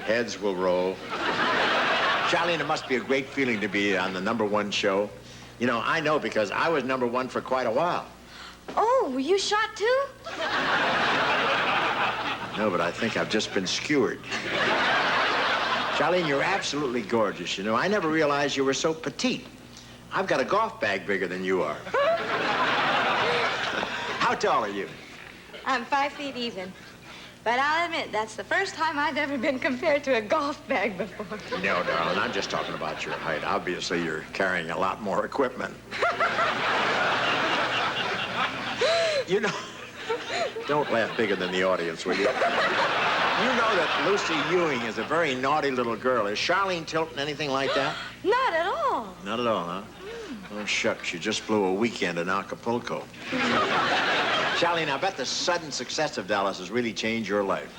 Heads will roll. Charlene, it must be a great feeling to be on the #1 show. You know, I know because I was #1 for quite a while. Oh, were you shot too? No, but I think I've just been skewered. Charlene, you're absolutely gorgeous. You know, I never realized you were so petite. I've got a golf bag bigger than you are. How tall are you? I'm 5 feet even. But I'll admit, that's the first time I've ever been compared to a golf bag before. No, darling, I'm just talking about your height. Obviously, you're carrying a lot more equipment. You know, don't laugh bigger than the audience, will you? You know that Lucy Ewing is a very naughty little girl. Is Charlene Tilton anything like that? Not at all. Not at all, huh? Oh, shucks, you just blew a weekend in Acapulco. Charlene, I bet the sudden success of Dallas has really changed your life.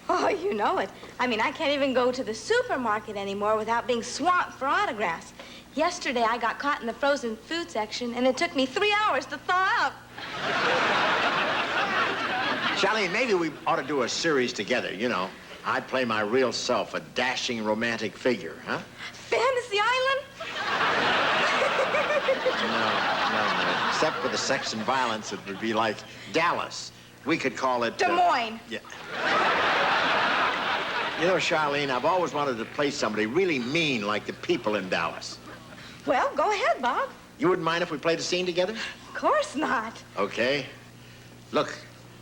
Oh, you know it. I mean, I can't even go to the supermarket anymore without being swamped for autographs. Yesterday, I got caught in the frozen food section, and it took me 3 hours to thaw out. Charlene, maybe we ought to do a series together, you know. I'd play my real self, a dashing romantic figure, huh? Fantasy Island? No. Except for the sex and violence, it would be like Dallas. We could call it... Des Moines. Yeah. You know, Charlene, I've always wanted to play somebody really mean like the people in Dallas. Well, go ahead, Bob. You wouldn't mind if we played a scene together? Of course not. Okay. Look,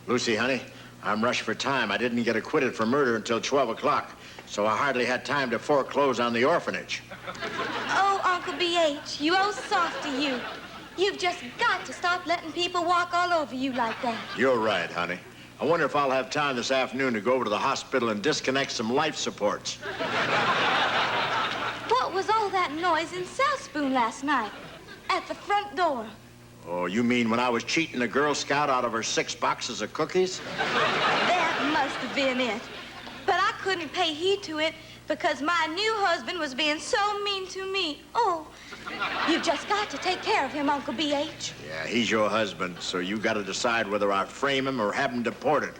Lucy, honey, I'm rushed for time. I didn't get acquitted for murder until 12 o'clock, so I hardly had time to foreclose on the orphanage. Oh, Uncle B.H., you owe soft to you. You've just got to stop letting people walk all over you like that. You're right, honey. I wonder if I'll have time this afternoon to go over to the hospital and disconnect some life supports. What was all that noise in South Spoon last night? At the front door. Oh, you mean when I was cheating a Girl Scout out of her 6 boxes of cookies? That must have been it. But I couldn't pay heed to it because my new husband was being so mean to me. Oh, you've just got to take care of him, Uncle B.H. Yeah, he's your husband, so you got to decide whether I frame him or have him deported.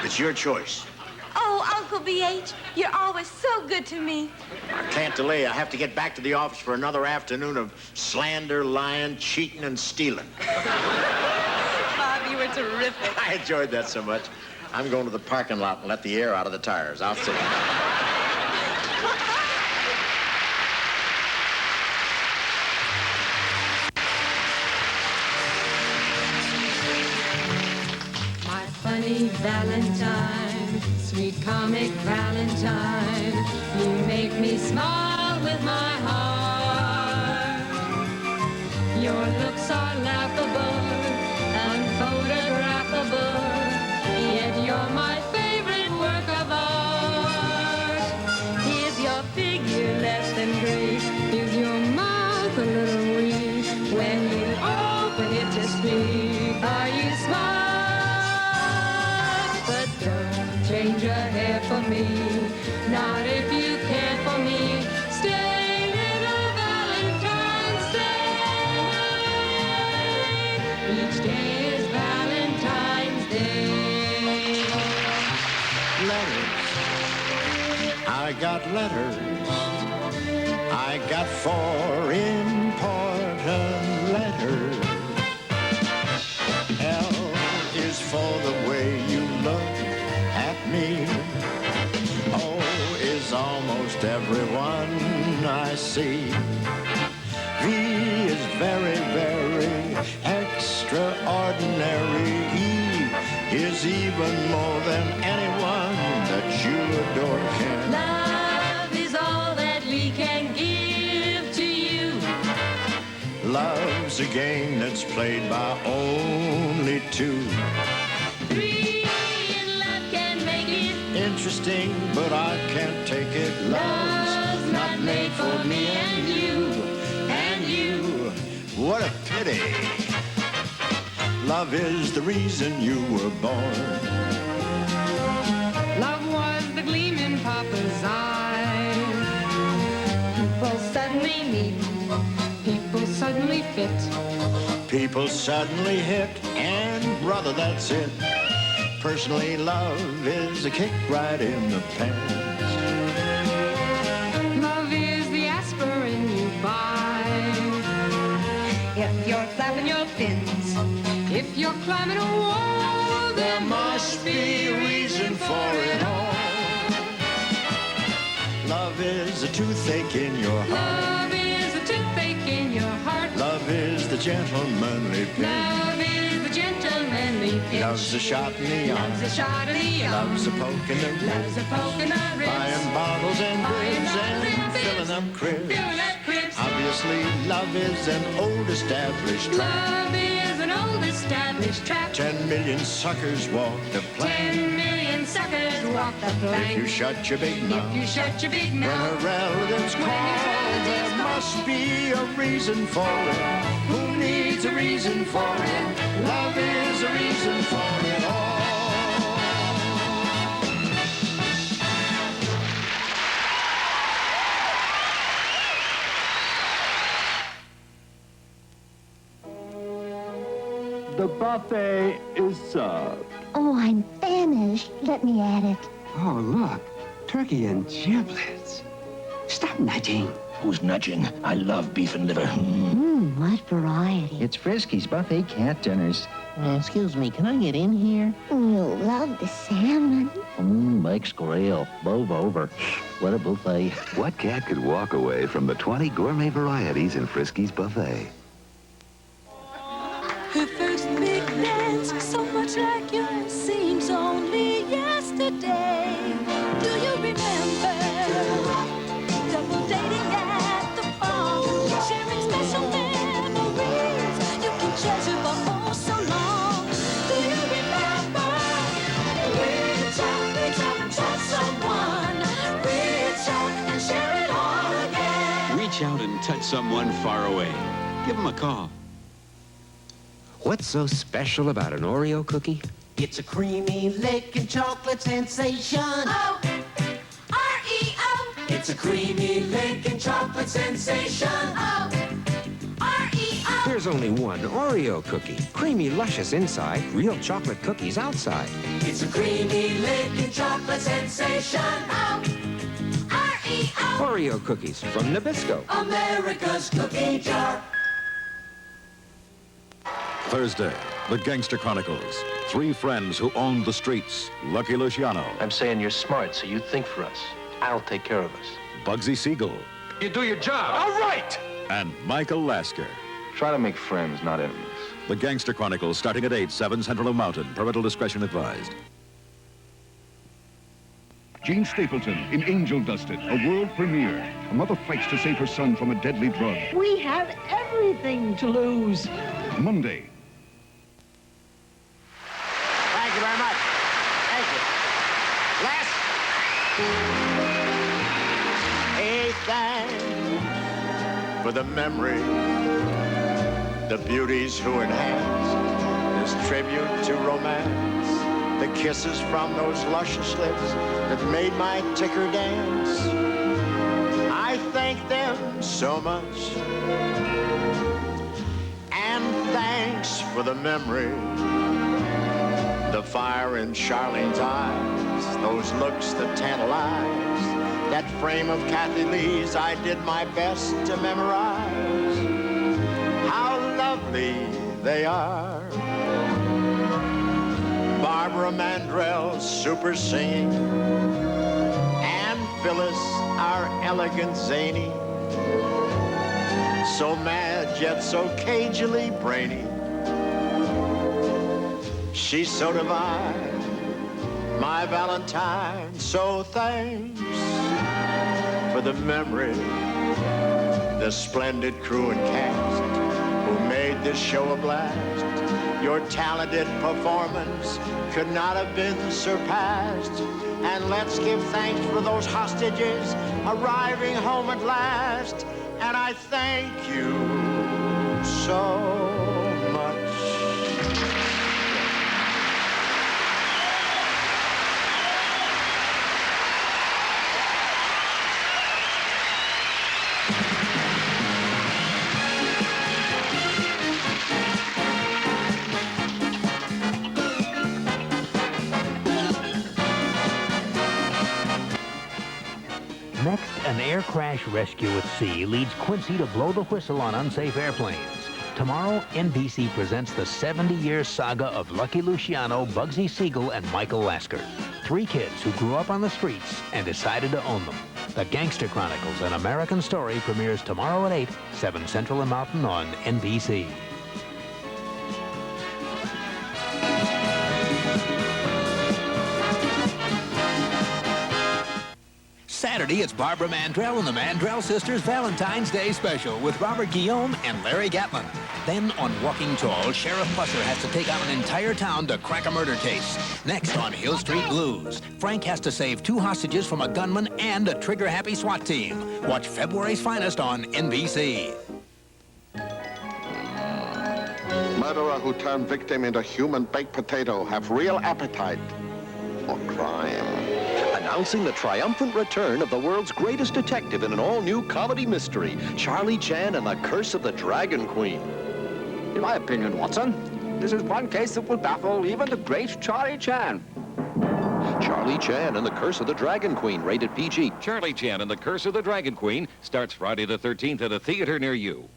It's your choice. Oh, Uncle B.H., you're always so good to me. I can't delay. I have to get back to the office for another afternoon of slander, lying, cheating, and stealing. Bob, you were terrific. I enjoyed that so much. I'm going to the parking lot and let the air out of the tires. I'll see you. My funny Valentine, sweet comic Valentine, you make me smile with my heart. Your looks are laughable, unphotographable, yet you're my favorite work of art. Here's your figure less than great, here's your mouth a little weak. When you open it to speak, are you smart? But don't change your hair for me, not if you care for me. Stay, little Valentine, stay. Each day is Valentine's Day. Letters. I got letters. I got 4 important letters. L is for the way you look at me. O is almost everyone I see. V is very, very extraordinary. E is even more than anyone that you adore can. Love is all that we can give to you. Love's a game that's played by only 2. 3 in love can make it. Interesting, but I can't take it. Love's not made for me and you, and you. What a pity. Love is the reason you were born. Love was the gleam in Papa's eye. People suddenly meet, people suddenly fit. People suddenly hit, and brother, that's it. Personally, love is a kick right in the pants. Love is the aspirin you buy. If you're flapping your fins, if you're climbing a wall, There must be a reason for it all. Love is a toothache in your heart. Love is a toothache in your heart. Love is the gentlemanly pinch. Love is the gentlemanly pinch. Love's a shot in the arm. Love's a shot in the arm. Love's a poke in the ribs. Love's a poke in the ribs. Buying bottles and Buying bibs bottles and and bibs. filling up cribs. Filling up cribs. Obviously, love is an old established trap. Love is an old established trap. 10 million suckers walk the plank. 10 million suckers walk the plank. If you shut your big mouth. If you shut your big When mouth. her relatives When call, his relatives there call. must be a reason for it. Who needs a reason for it? Love is a reason for it all. The buffet is served. Oh, I'm famished. Let me at it. Oh, look. Turkey and giblets. Stop nudging. Who's nudging? I love beef and liver. What variety. It's Frisky's Buffet Cat Dinners. Excuse me, can I get in here? You'll love the salmon. Mike's Grill. Move over. What a buffet. What cat could walk away from the 20 gourmet varieties in Frisky's Buffet? Her first big dance, so much like yours, seems only yesterday. Do you remember double dating at the farm, sharing special memories you can treasure for oh so long? Do you remember? Reach out and touch someone. Reach out and share it all again. someone far away. Give them a call. What's so special about an Oreo cookie? It's a creamy lick and chocolate sensation. O-R-E-O. It's a creamy lick and chocolate sensation. O-R-E-O. There's only one Oreo cookie. Creamy, luscious inside, real chocolate cookies outside. It's a creamy lick and chocolate sensation. O-R-E-O. Oreo cookies from Nabisco. America's cookie jar. Thursday, The Gangster Chronicles. 3 friends who owned the streets. Lucky Luciano. I'm saying you're smart, so you think for us. I'll take care of us. Bugsy Siegel. You do your job. All right! And Michael Lasker. Try to make friends, not enemies. The Gangster Chronicles, starting at 8, 7 Central and Mountain. Parental discretion advised. Jean Stapleton in Angel Dusted, a world premiere. A mother fights to save her son from a deadly drug. We have everything to lose. Monday. Thank you very much. Thank you. Les? A thank for the memory, the beauties who enhance this tribute to romance, the kisses from those luscious lips that made my ticker dance. I thank them so much. And thanks for the memory, the fire in Charlene's eyes, those looks that tantalize, that frame of Kathy Lee's I did my best to memorize. How lovely they are. Barbara Mandrell's super singing, and Phyllis, our elegant zany, so mad yet so cagily brainy. She's so divine, my Valentine. So thanks for the memory, the splendid crew and cast who made this show a blast. Your talented performance could not have been surpassed. And let's give thanks for those hostages arriving home at last. And I thank you so much. Next, an air crash rescue at sea leads Quincy to blow the whistle on unsafe airplanes. Tomorrow, NBC presents the 70-year saga of Lucky Luciano, Bugsy Siegel, and Michael Lasker. 3 kids who grew up on the streets and decided to own them. The Gangster Chronicles, an American story, premieres tomorrow at 8, 7 Central and Mountain on NBC. Saturday, it's Barbara Mandrell and the Mandrell Sisters Valentine's Day Special with Robert Guillaume and Larry Gatlin. Then on Walking Tall, Sheriff Musser has to take on an entire town to crack a murder case. Next on Hill Street Blues, Frank has to save 2 hostages from a gunman and a trigger-happy SWAT team. Watch February's Finest on NBC. Murderer who turned victim into human baked potato have real appetite for crime. Announcing the triumphant return of the world's greatest detective in an all-new comedy mystery, Charlie Chan and the Curse of the Dragon Queen. In my opinion, Watson, this is one case that will baffle even the great Charlie Chan. Charlie Chan and the Curse of the Dragon Queen, rated PG. Charlie Chan and the Curse of the Dragon Queen starts Friday the 13th at a theater near you.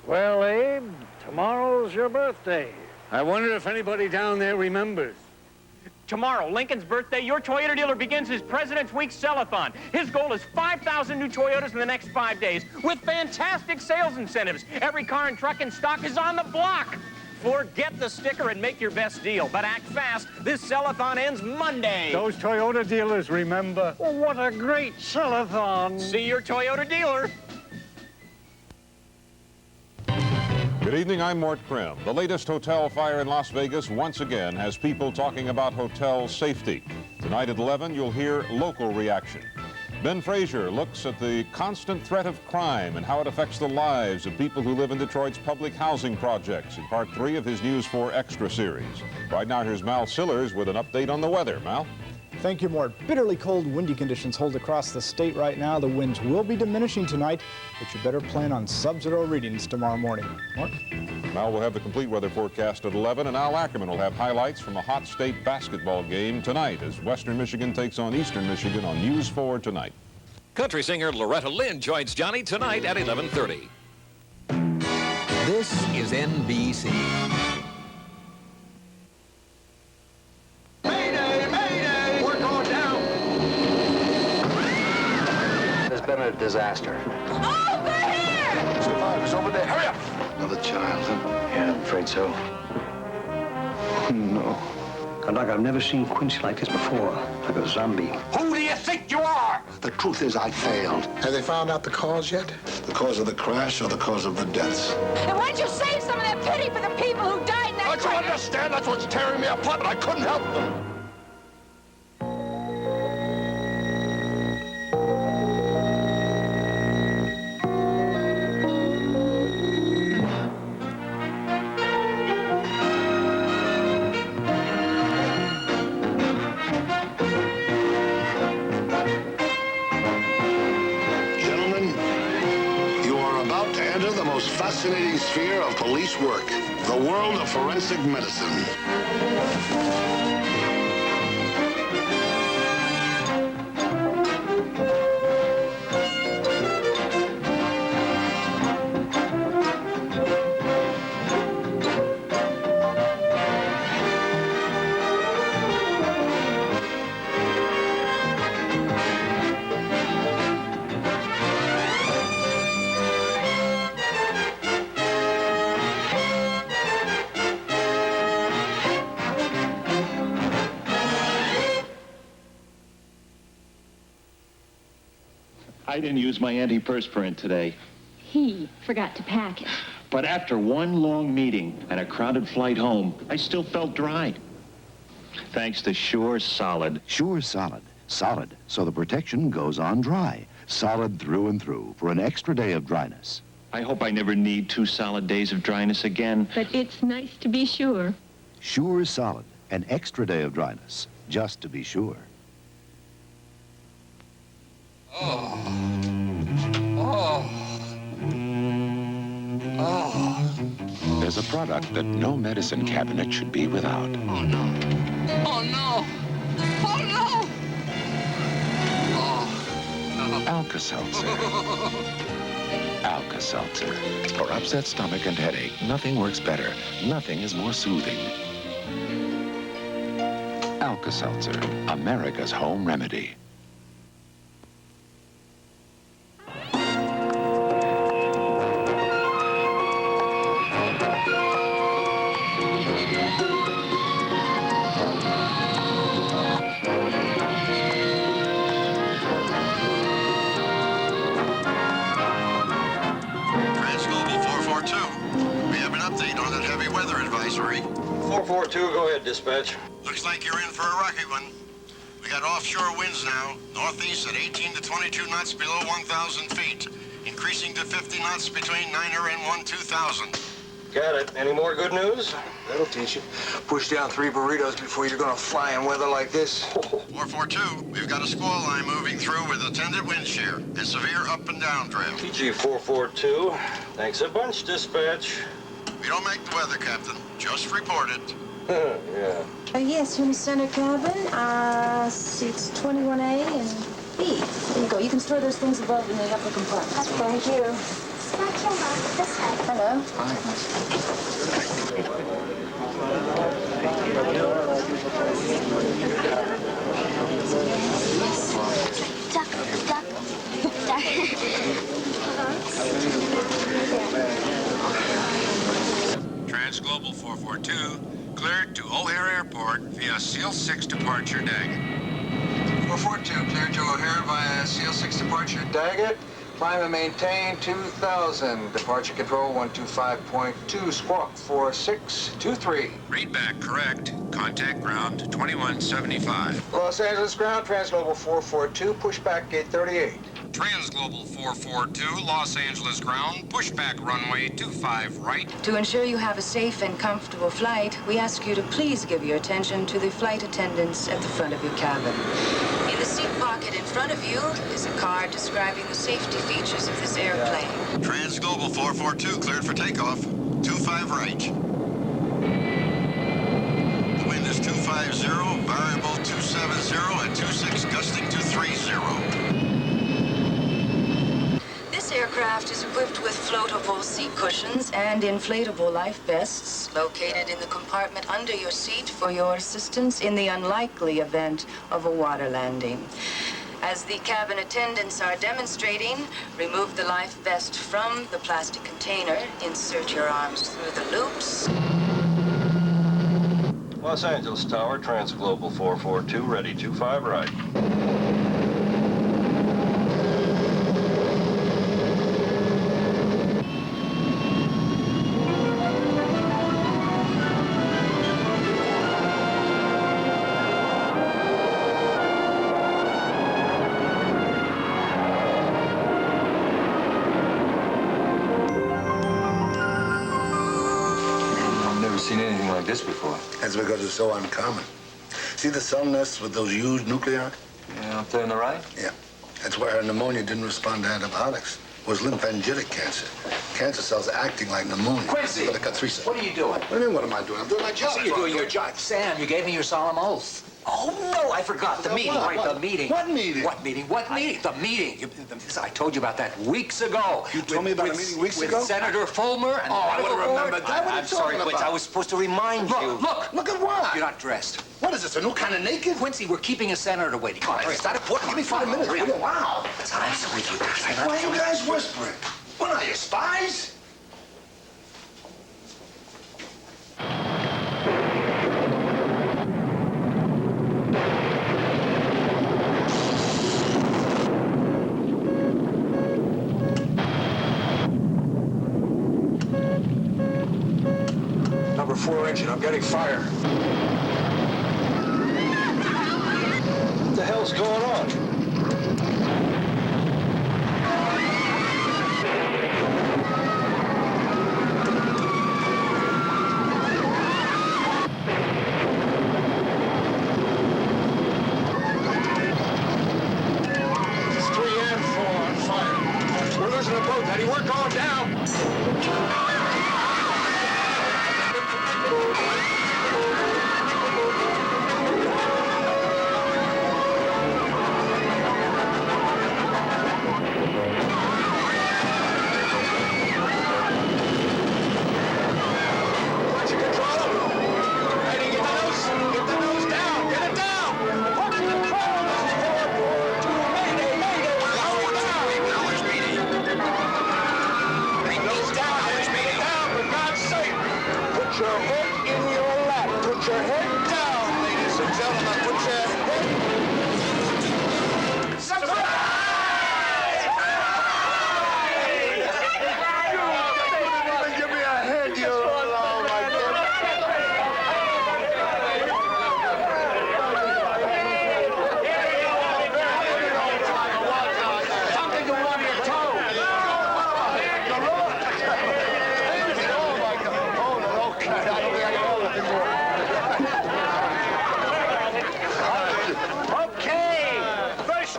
Well, Abe, tomorrow's your birthday. I wonder if anybody down there remembers. Tomorrow, Lincoln's birthday, your Toyota dealer begins his President's Week sell-a-thon. His goal is 5,000 new Toyotas in the next 5 days with fantastic sales incentives. Every car and truck in stock is on the block. Forget the sticker and make your best deal, but act fast. This sell-a-thon ends Monday. Those Toyota dealers remember. Oh, what a great sell-a-thon. See your Toyota dealer. Good evening, I'm Mort Krim. The latest hotel fire in Las Vegas once again has people talking about hotel safety. Tonight at 11, you'll hear local reaction. Ben Frazier looks at the constant threat of crime and how it affects the lives of people who live in Detroit's public housing projects in part 3 of his News 4 Extra series. Right now, here's Mal Sillers with an update on the weather. Mal? Thank you, Mort. Bitterly cold, windy conditions hold across the state right now. The winds will be diminishing tonight, but you better plan on sub-zero readings tomorrow morning. Mort? Mal will have the complete weather forecast at 11, and Al Ackerman will have highlights from a hot state basketball game tonight as Western Michigan takes on Eastern Michigan on News 4 tonight. Country singer Loretta Lynn joins Johnny tonight at 11:30. This is NBC. There's been a disaster. Over here! Survivors over there. Hurry up! Another child, huh? Yeah, I'm afraid so. No. Doc, I've never seen Quincy like this before. Like a zombie. Who do you think you are? The truth is I failed. Have they found out the cause yet? The cause of the crash or the cause of the deaths? And why don't you save some of that pity for the people who died in that Don't you understand? That's what's tearing me apart, but I couldn't help them. Fascinating sphere of police work, the world of forensic medicine. I didn't use my antiperspirant today. He forgot to pack it. But after one long meeting and a crowded flight home, I still felt dry. Thanks to Sure Solid. Sure Solid. Solid, so the protection goes on dry. Solid through and through for an extra day of dryness. I hope I never need 2 solid days of dryness again. But it's nice to be sure. Sure Solid, an extra day of dryness, just to be sure. Oh. Oh. Oh. There's a product that no medicine cabinet should be without. Oh, no. Oh, no. Oh, no. Oh. Alka-Seltzer. Alka-Seltzer. For upset stomach and headache, nothing works better. Nothing is more soothing. Alka-Seltzer, America's home remedy. Advisory. 442, go ahead, dispatch. Looks like you're in for a rocky one. We got offshore winds now, northeast at 18 to 22 knots below 1,000 feet, increasing to 50 knots between 9er and 2,000. Got it. Any more good news? That'll teach you. Push down 3 burritos before you're gonna fly in weather like this. 442, we've got a squall line moving through with attendant wind shear and severe up and down drift. PG 442. Thanks a bunch, dispatch. We don't make the weather, Captain. Just report it. Yeah. Yes, from center cabin, seats 21A and B. There you go. You can store those things above in the upper compartment. Thank you. Hello. Transglobal 442, cleared to O'Hare Airport via Seal 6 departure Daggett. 442, cleared to O'Hare via Seal 6 departure Daggett. Climb and maintain 2,000. Departure control 125.2. Squawk 4623. Read back correct. Contact ground 2175. Los Angeles ground, Transglobal 442, pushback gate 38. Transglobal 442, Los Angeles ground, pushback runway 25 right. To ensure you have a safe and comfortable flight, we ask you to please give your attention to the flight attendants at the front of your cabin. In the seat pocket in front of you is a card describing the safety features of this airplane. Transglobal 442, cleared for takeoff. 25 right. Wind is 250, variable 270 at 26, gusting to 30. This aircraft is equipped with floatable seat cushions and inflatable life vests located in the compartment under your seat for your assistance in the unlikely event of a water landing. As the cabin attendants are demonstrating, remove the life vest from the plastic container, insert your arms through the loops. Los Angeles Tower, Transglobal 442, ready 25 right. Seen anything like this before. That's because it's so uncommon. See the cell nests with those huge nuclei? Yeah, up there on the right? Yeah. That's why her pneumonia didn't respond to antibiotics. It was lymphangitic cancer. Cancer cells acting like pneumonia. Quincy! But Catrice. What are you doing? What do you mean, what am I doing? I'm doing my job. So you're doing your job. Sam, you gave me your solemn oath. Oh, no, I forgot. The meeting, right? The meeting. What meeting? What meeting? What meeting? The meeting. I told you about that weeks ago. You told me about a meeting weeks ago? With Senator Fulmer and I would have remembered that. What are you I'm sorry, talking Quincy. about? I was supposed to remind you. Look at what? You're not dressed. What is this, a new kind of naked? Quincy, we're keeping a senator waiting. Come on, Hey, is that important? Give me 5 minutes. Hurry up. Wow. I'm sorry, Why are you guys whispering? What are you, spies? Number 4 engine, I'm getting fire. What the hell's going on? It's 3 and 4 on fire. We're losing the boat, Eddie. We're going down.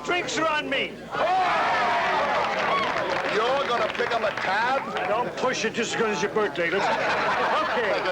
Drinks are on me. You're gonna pick up a tab? Don't push it just because it's your birthday. Let's okay.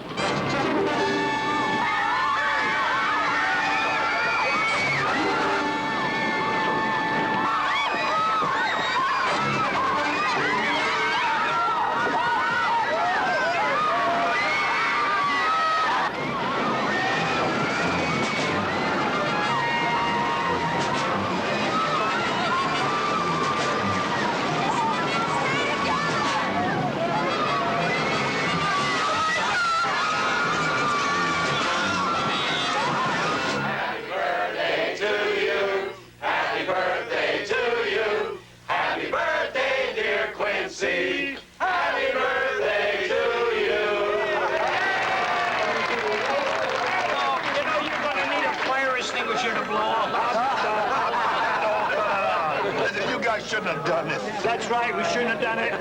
You guys shouldn't have done it. That's right, we shouldn't have done it.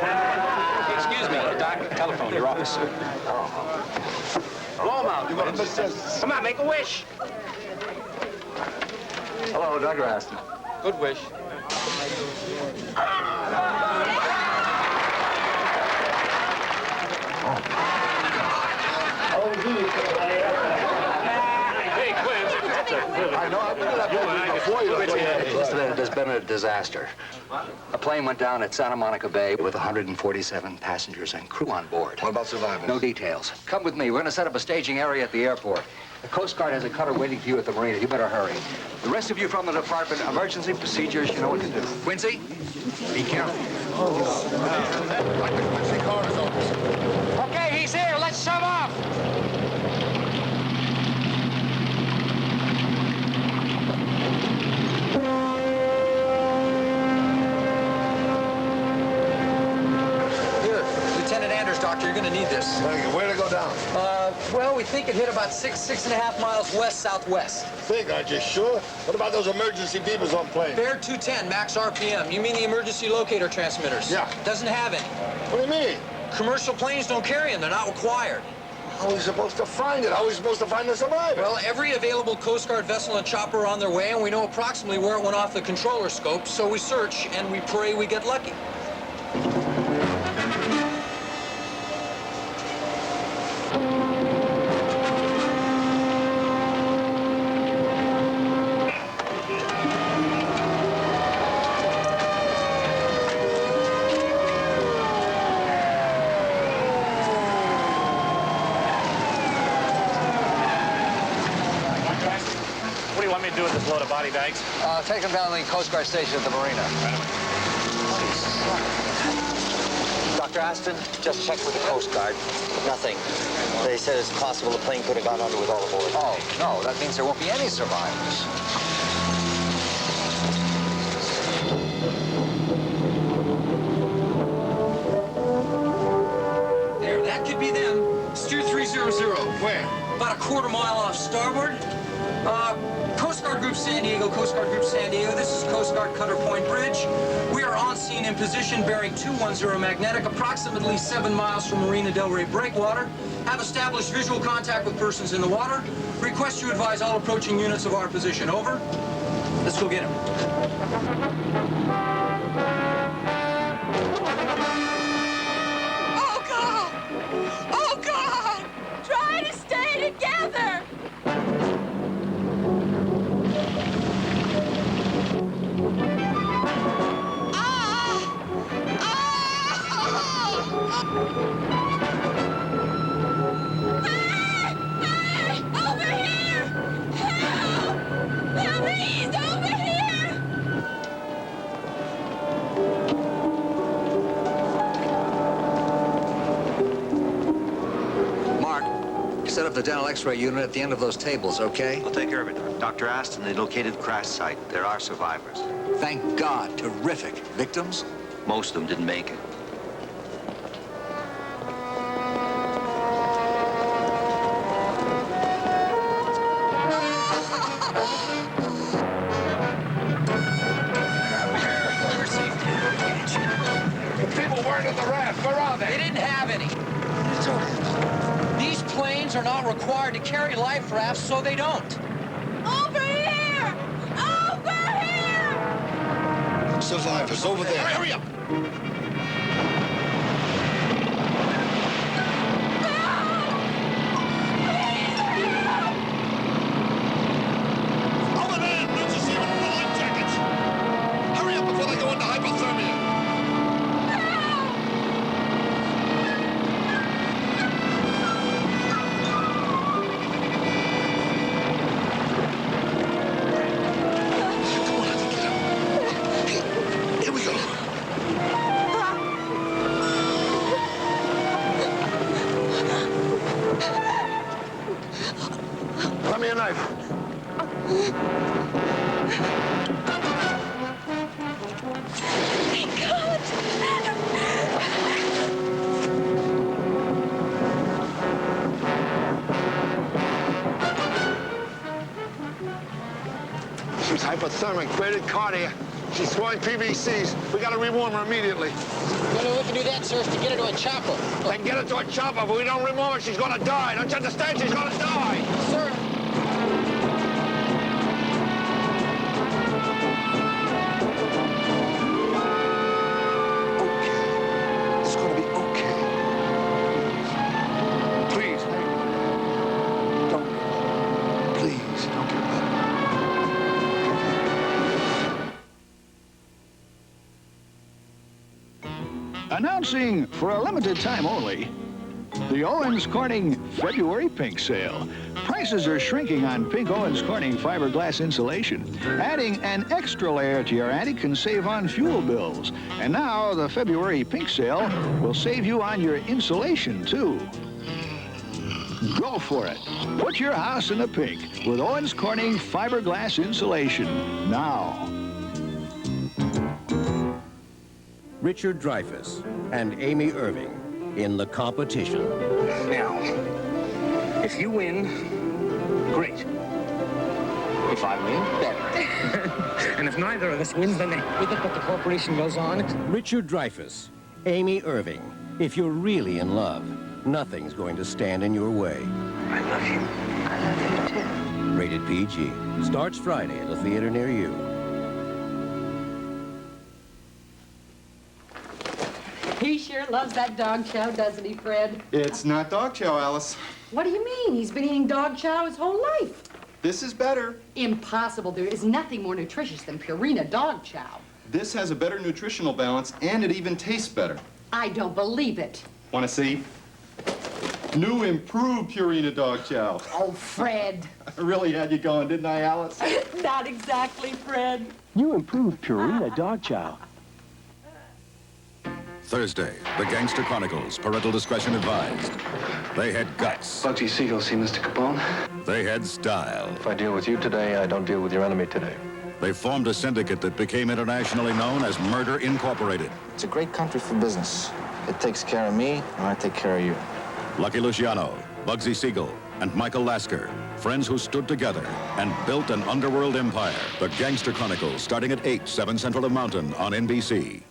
Excuse me, Doc. Telephone, your office. Blow him out. You want to miss this? Come on, make a wish. Hello, Dr. Aston. Good wish. Hey, Quinn. I know. I'm going to have before you. There's been a disaster. A plane went down at Santa Monica Bay with 147 passengers and crew on board. What about survivors? No details. Come with me. We're going to set up a staging area at the airport. The Coast Guard has a cutter waiting for you at the marina. You better hurry. The rest of you from the department, emergency procedures, you know what to do. Quincy, be careful. Like the Quincy coroner's office. Okay, he's here. Let's shove off. Here, Lieutenant Anders, Doctor, you're going to need this. Where'd it go down? Well, we think it hit about 6.5 miles west-southwest. Think, aren't you sure? What about those emergency beepers on plane? Bear 210, max RPM. You mean the emergency locator transmitters? Yeah. Doesn't have any. What do you mean? Commercial planes don't carry them. They're not required. How are we supposed to find it? How are we supposed to find the survivor? Well, every available Coast Guard vessel and chopper are on their way, and we know approximately where it went off the controller scope, so we search and we pray we get lucky. What do you want me to do with this load of body bags? Take them down to the Coast Guard station at the marina. Dr. Aston, just checked with the Coast Guard. Nothing. They said it's possible the plane could have gone under with all aboard. Oh, no, that means there won't be any survivors. There, that could be them. Steer 300. Where? About a quarter mile off starboard. Coast Guard Group San Diego, Coast Guard Group San Diego. This is Coast Guard Cutter Point Bridge. We are on scene in position bearing 210 magnetic, approximately 7 miles from Marina Del Rey breakwater. Have established visual contact with persons in the water. Request you advise all approaching units of our position. Over. Let's go get him. Oh, God! Oh, God! Try to stay together! Hey! Over here! Help! Please, over here! Mark, set up the dental x-ray unit at the end of those tables, okay? I'll take care of it. Dr. Aston, they located the crash site. There are survivors. Thank God. Terrific. Victims? Most of them didn't make it. People weren't in the raft. Where are They they? didn't have any. These planes are not required to carry life rafts, so they don't. Over here! Over here! Survivors over there. Hurry up! Over there! Don't you see them in the life jackets? Hurry up before they go into hypothermia. Here we go. Let me a knife. Thank God! hypothermic, bradycardia. She's throwing PVCs. We gotta rewarm her immediately. The only way we can do that, sir, is to get her to a chopper. They can get her to a chopper, but we don't rewarm her, she's gonna die. Don't you understand? She's gonna die. Sir. It's gonna be okay. Please. Don't give up. Please, don't give up. Announcing for a limited time only, the Owens Corning February Pink Sale. Prices are shrinking on pink Owens Corning fiberglass insulation. Adding an extra layer to your attic can save on fuel bills. And now the February Pink Sale will save you on your insulation, too. Go for it. Put your house in the pink with Owens Corning fiberglass insulation now. Richard Dreyfuss and Amy Irving in The Competition. Now, if you win, great. If I win, better. And if neither of us wins, then we think what the corporation goes on. Richard Dreyfuss, Amy Irving. If you're really in love, nothing's going to stand in your way. I love you. I love you, too. Rated PG. Starts Friday at a theater near you. He sure loves that dog chow, doesn't he, Fred? It's not dog chow, Alice. What do you mean? He's been eating dog chow his whole life. This is better. Impossible. There is nothing more nutritious than Purina dog chow. This has a better nutritional balance, and it even tastes better. I don't believe it. Want to see? New improved Purina dog chow. Oh, Fred. I really had you going, didn't I, Alice? Not exactly, Fred. You improved Purina dog chow. Thursday, The Gangster Chronicles. Parental discretion advised. They had guts. Bugsy Siegel, see Mr. Capone? They had style. If I deal with you today, I don't deal with your enemy today. They formed a syndicate that became internationally known as Murder Incorporated. It's a great country for business. It takes care of me, and I take care of you. Lucky Luciano, Bugsy Siegel, and Michael Lasker. Friends who stood together and built an underworld empire. The Gangster Chronicles, starting at 8, 7 Central of Mountain on NBC.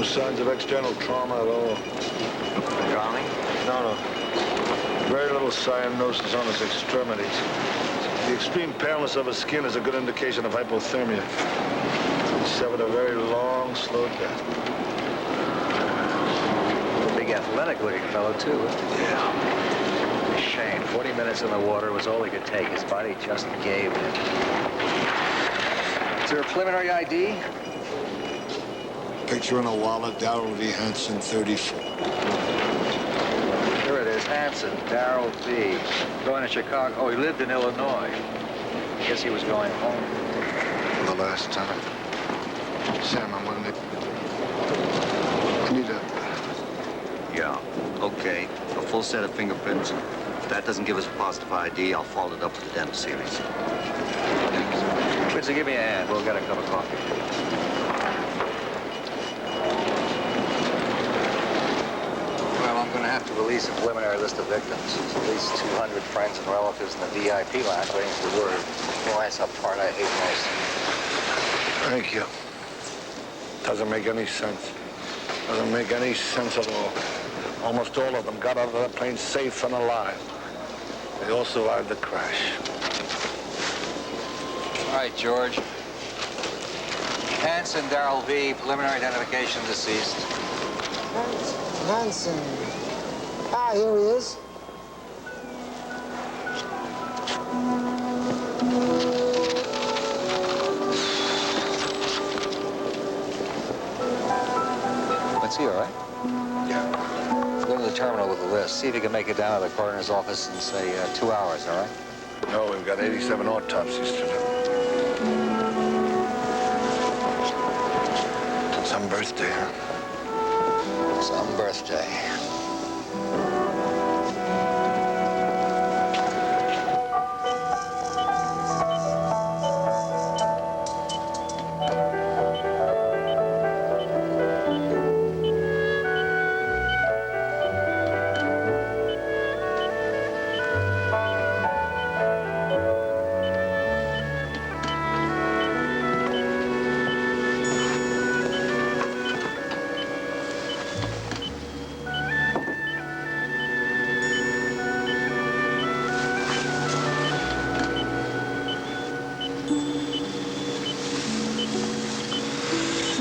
Signs of external trauma at all. Drowning? No. Very little cyanosis on his extremities. The extreme paleness of his skin is a good indication of hypothermia. He suffered a very long, slow death. A big athletic-looking fellow, too. Yeah. Shame. 40 minutes in the water was all he could take. His body just gave in. Is there a preliminary ID? Picture in a wallet, Darrell V. Hanson, 34. Here it is, Hanson, Darrell V. Going to Chicago. Oh, he lived in Illinois. Guess he was going home. For the last time. Sam, I'm gonna need a... Yeah, okay. A full set of fingerprints. If that doesn't give us a positive ID, I'll follow it up with the dental series. Quincy, give me a hand. We'll get a cup of coffee. I'm going to have to release a preliminary list of victims. There's at least 200 friends and relatives in the VIP lounge waiting for word. Well, that's the part I hate most. Thank you. Doesn't make any sense. Doesn't make any sense at all. Almost all of them got out of that plane safe and alive. They all survived the crash. All right, George. Hanson, Darrell V. Preliminary identification deceased. Hanson. Ah, here he is. Quincy, all right? Yeah. Go to the terminal with the list. See if you can make it down to the coroner's office in, say, 2 hours, all right? No, we've got 87 autopsies to do. Some birthday, huh? Some birthday.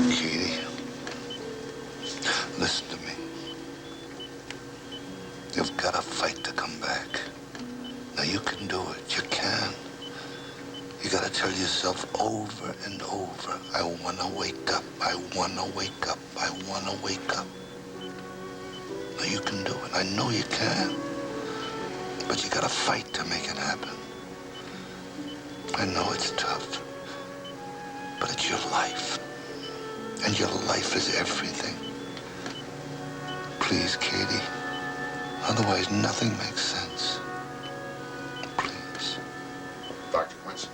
Katie, listen to me. You've got to fight to come back. Now, you can do it. You can. You got to tell yourself over and over, I want to wake up. I want to wake up. I want to wake up. Now, you can do it. I know you can. But you got to fight to make it happen. I know it's tough. But it's your life. And your life is everything. Please, Katie. Otherwise, nothing makes sense. Please. Dr. Quincy.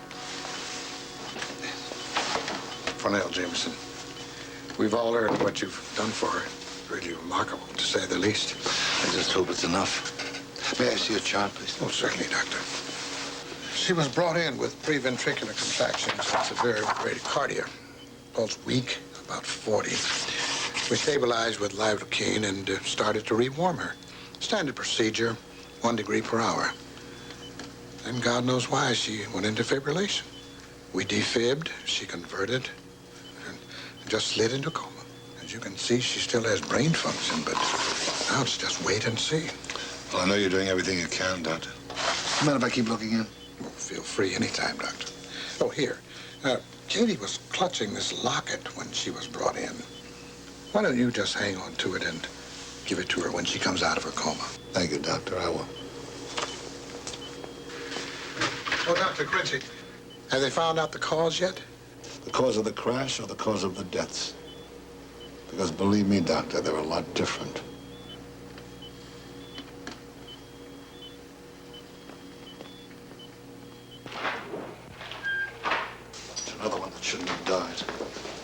Cornell Jameson. We've all heard what you've done for her. Really remarkable, to say the least. I just hope it's enough. May I see a chart, please? Oh, certainly, Doctor. She was brought in with preventricular contractions and severe bradycardia. Pulse weak, about 40. We stabilized with lidocaine and started to rewarm her. Standard procedure, 1 degree per hour. And God knows why she went into fibrillation. We defibbed, she converted, and just slid into coma. As you can see, she still has brain function, but now it's just wait and see. Well, I know you're doing everything you can, Doctor. Mind if I keep looking in? Well, feel free anytime, Doctor. Oh, here. Katie was clutching this locket when she was brought in. Why don't you just hang on to it and give it to her when she comes out of her coma? Thank you, Doctor. I will. Oh, Dr. Quincy, have they found out the cause yet? The cause of the crash or the cause of the deaths? Because believe me, Doctor, they're a lot different. It's another one that shouldn't have died.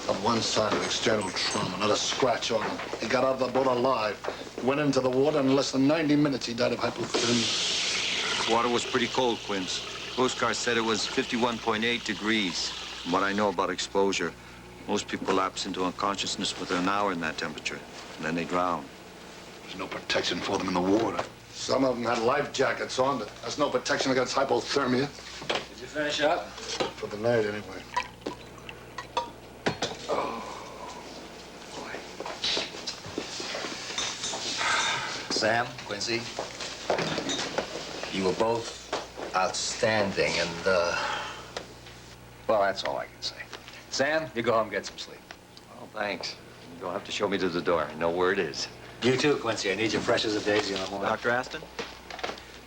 On one side of external trauma, not a scratch on him. He got out of the boat alive. Went into the water, and in less than 90 minutes, he died of hypothermia. Water was pretty cold, Quince. Coast Guard said it was 51.8 degrees. From what I know about exposure, most people lapse into unconsciousness within an hour in that temperature, and then they drown. There's no protection for them in the water. Some of them had life jackets on, but that's no protection against hypothermia. Did you finish up? For the night, anyway. Oh, boy. Sam, Quincy, you were both outstanding, and, well, that's all I can say. Sam, you go home and get some sleep. Oh, thanks. You don't have to show me to the door. I know where it is. You too, Quincy. I need you fresh as a daisy in the morning. Dr. Aston,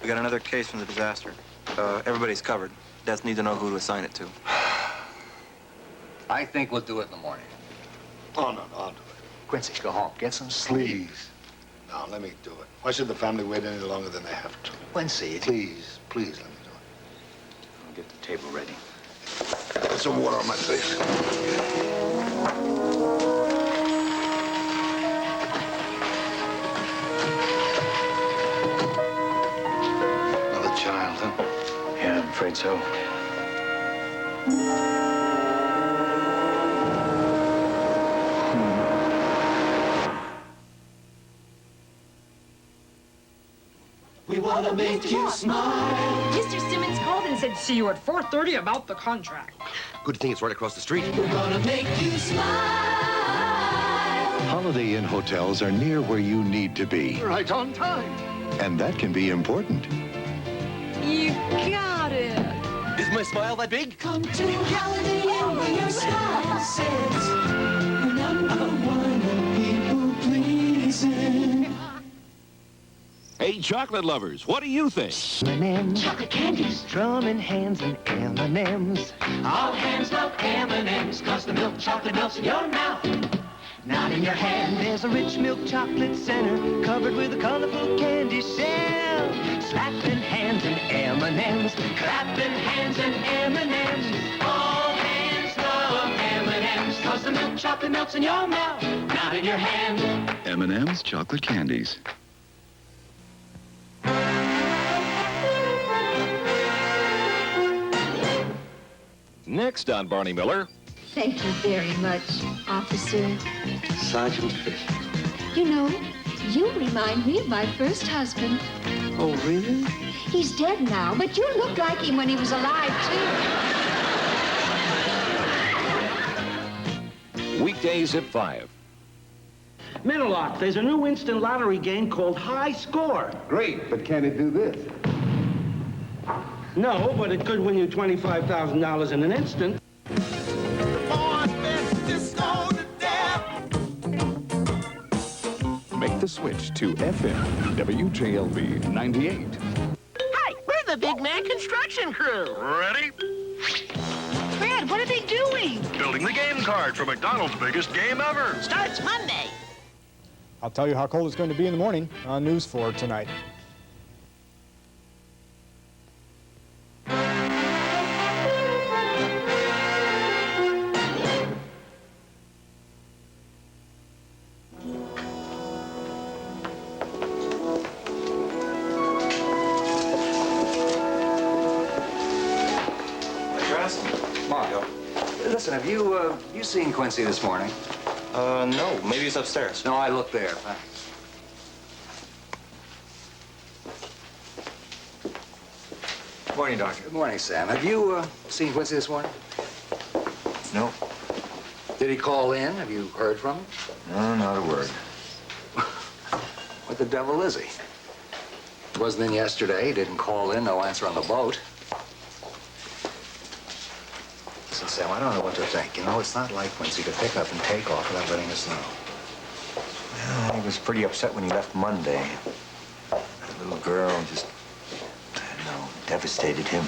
we got another case from the disaster. Everybody's covered. Deaths need to know who to assign it to. I think we'll do it in the morning. Oh, no, I'll do it. Quincy, go home. Get some sleep. Please. No, let me do it. Why should the family wait any longer than they have to? Quincy. Please, please let me do it. I'll get the table ready. Put some water on my face. Another child, huh? Yeah, I'm afraid so. We want to make you smile. Mr. Simmons called and said, see you at 4:30 about the contract. Good thing it's right across the street. We're gonna make you smile. Holiday Inn hotels are near where you need to be. Right on time. And that can be important. You got it. Is my smile that big? Come to Holiday Inn where your smile says you're number one in people pleasing. Hey, chocolate lovers, what do you think? M&M's. Chocolate candies. Drumming hands and M&M's. All hands love M&M's, 'cause the milk chocolate melts in your mouth, not in your hand. There's a rich milk chocolate center covered with a colorful candy shell. Slapping hands and M&M's. Clapping hands and M&M's. All hands love M&M's, 'cause the milk chocolate melts in your mouth, not in your hand. M&M's chocolate candies. Next on Barney Miller. Thank you very much, officer. Sergeant Fish. You know, you remind me of my first husband. Oh, really? He's dead now, but you looked like him when he was alive, too. Weekdays at 5. Middlelock, there's a new instant lottery game called High Score. Great, but can it do this? No, but it could win you $25,000 in an instant. Make the switch to FM WJLB 98. Hi, we're the Big Man construction crew. Ready? Fred, what are they doing? Building the game card for McDonald's biggest game ever. Starts Monday. I'll tell you how cold it's going to be in the morning on News 4 tonight. Marco, listen, have you seen Quincy this morning? No. Maybe he's upstairs. No, I looked there. Thanks. Good morning, Doctor. Good morning, Sam. Have you seen Quincy this morning? No. Did he call in? Have you heard from him? No, not a word. What the devil is he? Wasn't in yesterday. He didn't call in. No answer on the boat. Listen, Sam, I don't know what to think. You know, it's not like Quincy to pick up and take off without letting us know. Well, he was pretty upset when he left Monday. That little girl just, I don't know, devastated him.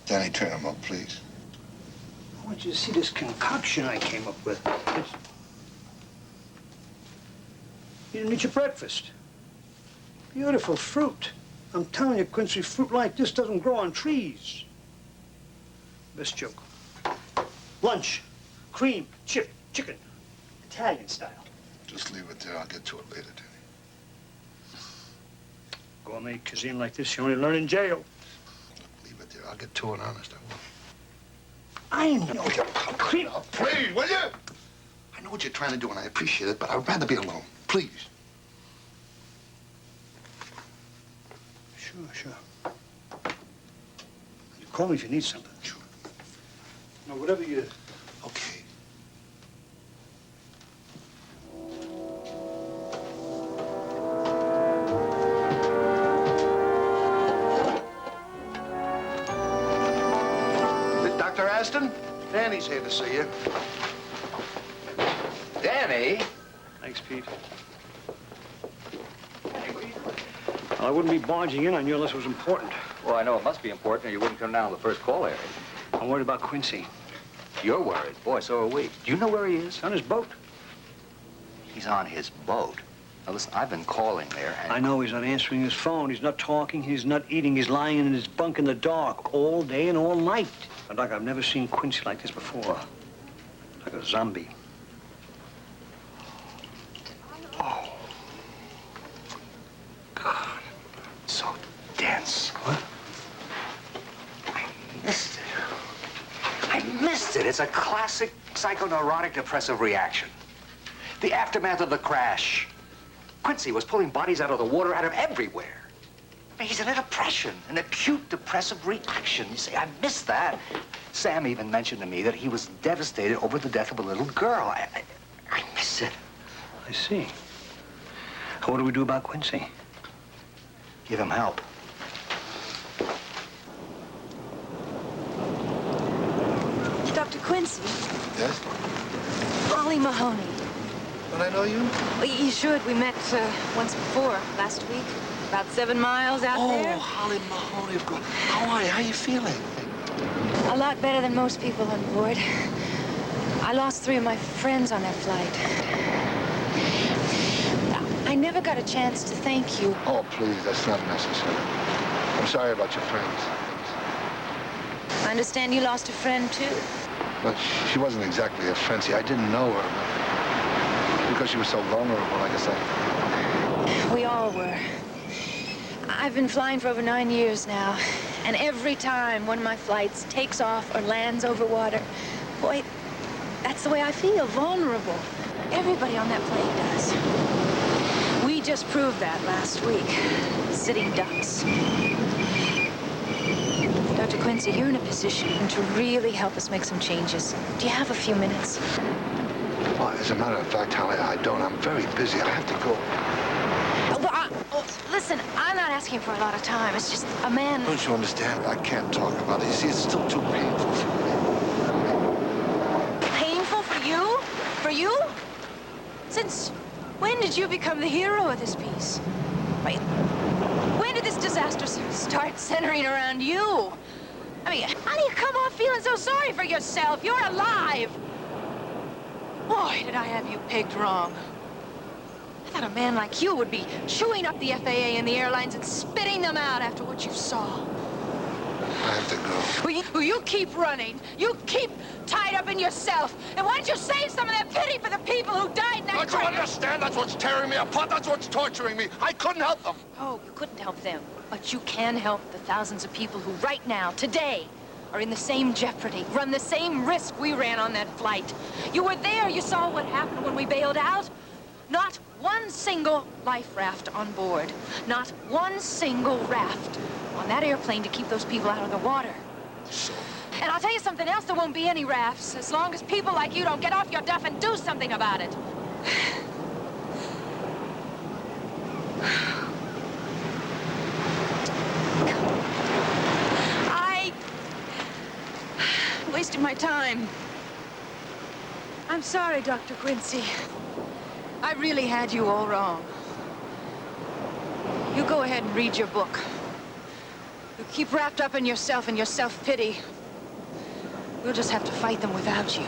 Danny, turn him up, please. I want you to see this concoction I came up with. You didn't eat your breakfast. Beautiful fruit. I'm telling you, Quincy, fruit like this doesn't grow on trees. Best joke. Lunch. Cream, chip, chicken. Italian style. Just leave it there. I'll get to it later, Danny. Gourmet cuisine like this, you only learn in jail. Leave it there. I'll get to it, honest, I will. I know you're cream. Now, please, will you? I know what you're trying to do, and I appreciate it, but I'd rather be alone. Please. Sure. You call me if you need something. Sure. No, whatever you... Okay. Dr. Aston? Danny's here to see you. Danny? Thanks, Pete. Well, I wouldn't be barging in on you unless it was important. Well, I know it must be important or you wouldn't come down to the first call area. I'm worried about Quincy. You're worried. Boy, so are we. Do you know where he is? He's on his boat. He's on his boat. Now, listen, I've been calling there and... I know he's not answering his phone. He's not talking. He's not eating. He's lying in his bunk in the dark all day and all night. And Doc, I've never seen Quincy like this before. Like a zombie. Oh. God. So dense. What? I missed it. I missed it. It's a classic psychoneurotic depressive reaction. The aftermath of the crash. Quincy was pulling bodies out of the water out of everywhere. I mean, he's in a depression, an acute depressive reaction. You see, I missed that. Sam even mentioned to me that he was devastated over the death of a little girl. I miss it. I see. What do we do about Quincy? Give him help. Dr. Quincy. Yes? Ollie Mahoney. Don't I know you? Well, you should. We met once before, last week. About 7 miles out there. Oh, Holly Mahoney, of course. How are you? How are you feeling? A lot better than most people on board. I lost 3 of my friends on that flight. I never got a chance to thank you. Oh, please, that's not necessary. I'm sorry about your friends. I understand you lost a friend, too. But she wasn't exactly a friend. See, I didn't know her, but because she was so vulnerable, I guess We all were. I've been flying for over 9 years now, and every time one of my flights takes off or lands over water, boy, that's the way I feel, vulnerable. Everybody on that plane does. We just proved that last week, sitting ducks. Dr. Quincy, you're in a position to really help us make some changes. Do you have a few minutes? Well, as a matter of fact, Holly, I don't. I'm very busy. I have to go. Listen, I'm not asking for a lot of time. It's just a man... Don't you understand? I can't talk about it. You see, it's still too painful for me. Painful for you? For you? Since when did you become the hero of this piece? Wait, when did this disaster start centering around you? I mean, how do you come off feeling so sorry for yourself? You're alive. Boy, did I have you pegged wrong. I thought a man like you would be chewing up the FAA and the airlines and spitting them out after what you saw. I have to go. Well, you keep running. You keep tied up in yourself. And why don't you save some of that pity for the people who died in that Don't you understand? That's what's tearing me apart. That's what's torturing me. I couldn't help them. Oh, you couldn't help them. But you can help the thousands of people who right now, today, are in the same jeopardy, run the same risk we ran on that flight. You were there. You saw what happened when we bailed out. Not one single life raft on board. Not one single raft on that airplane to keep those people out of the water. And I'll tell you something else, there won't be any rafts as long as people like you don't get off your duff and do something about it. I wasted my time. I'm sorry, Dr. Quincy. I really had you all wrong. You go ahead and read your book. You keep wrapped up in yourself and your self-pity. We'll just have to fight them without you.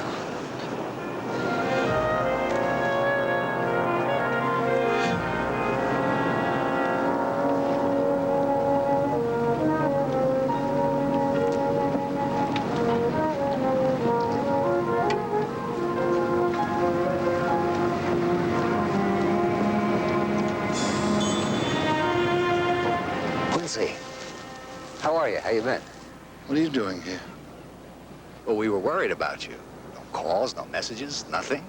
Quincy, how are you? How you been? What are you doing here? Well, we were worried about you. No calls, no messages, nothing.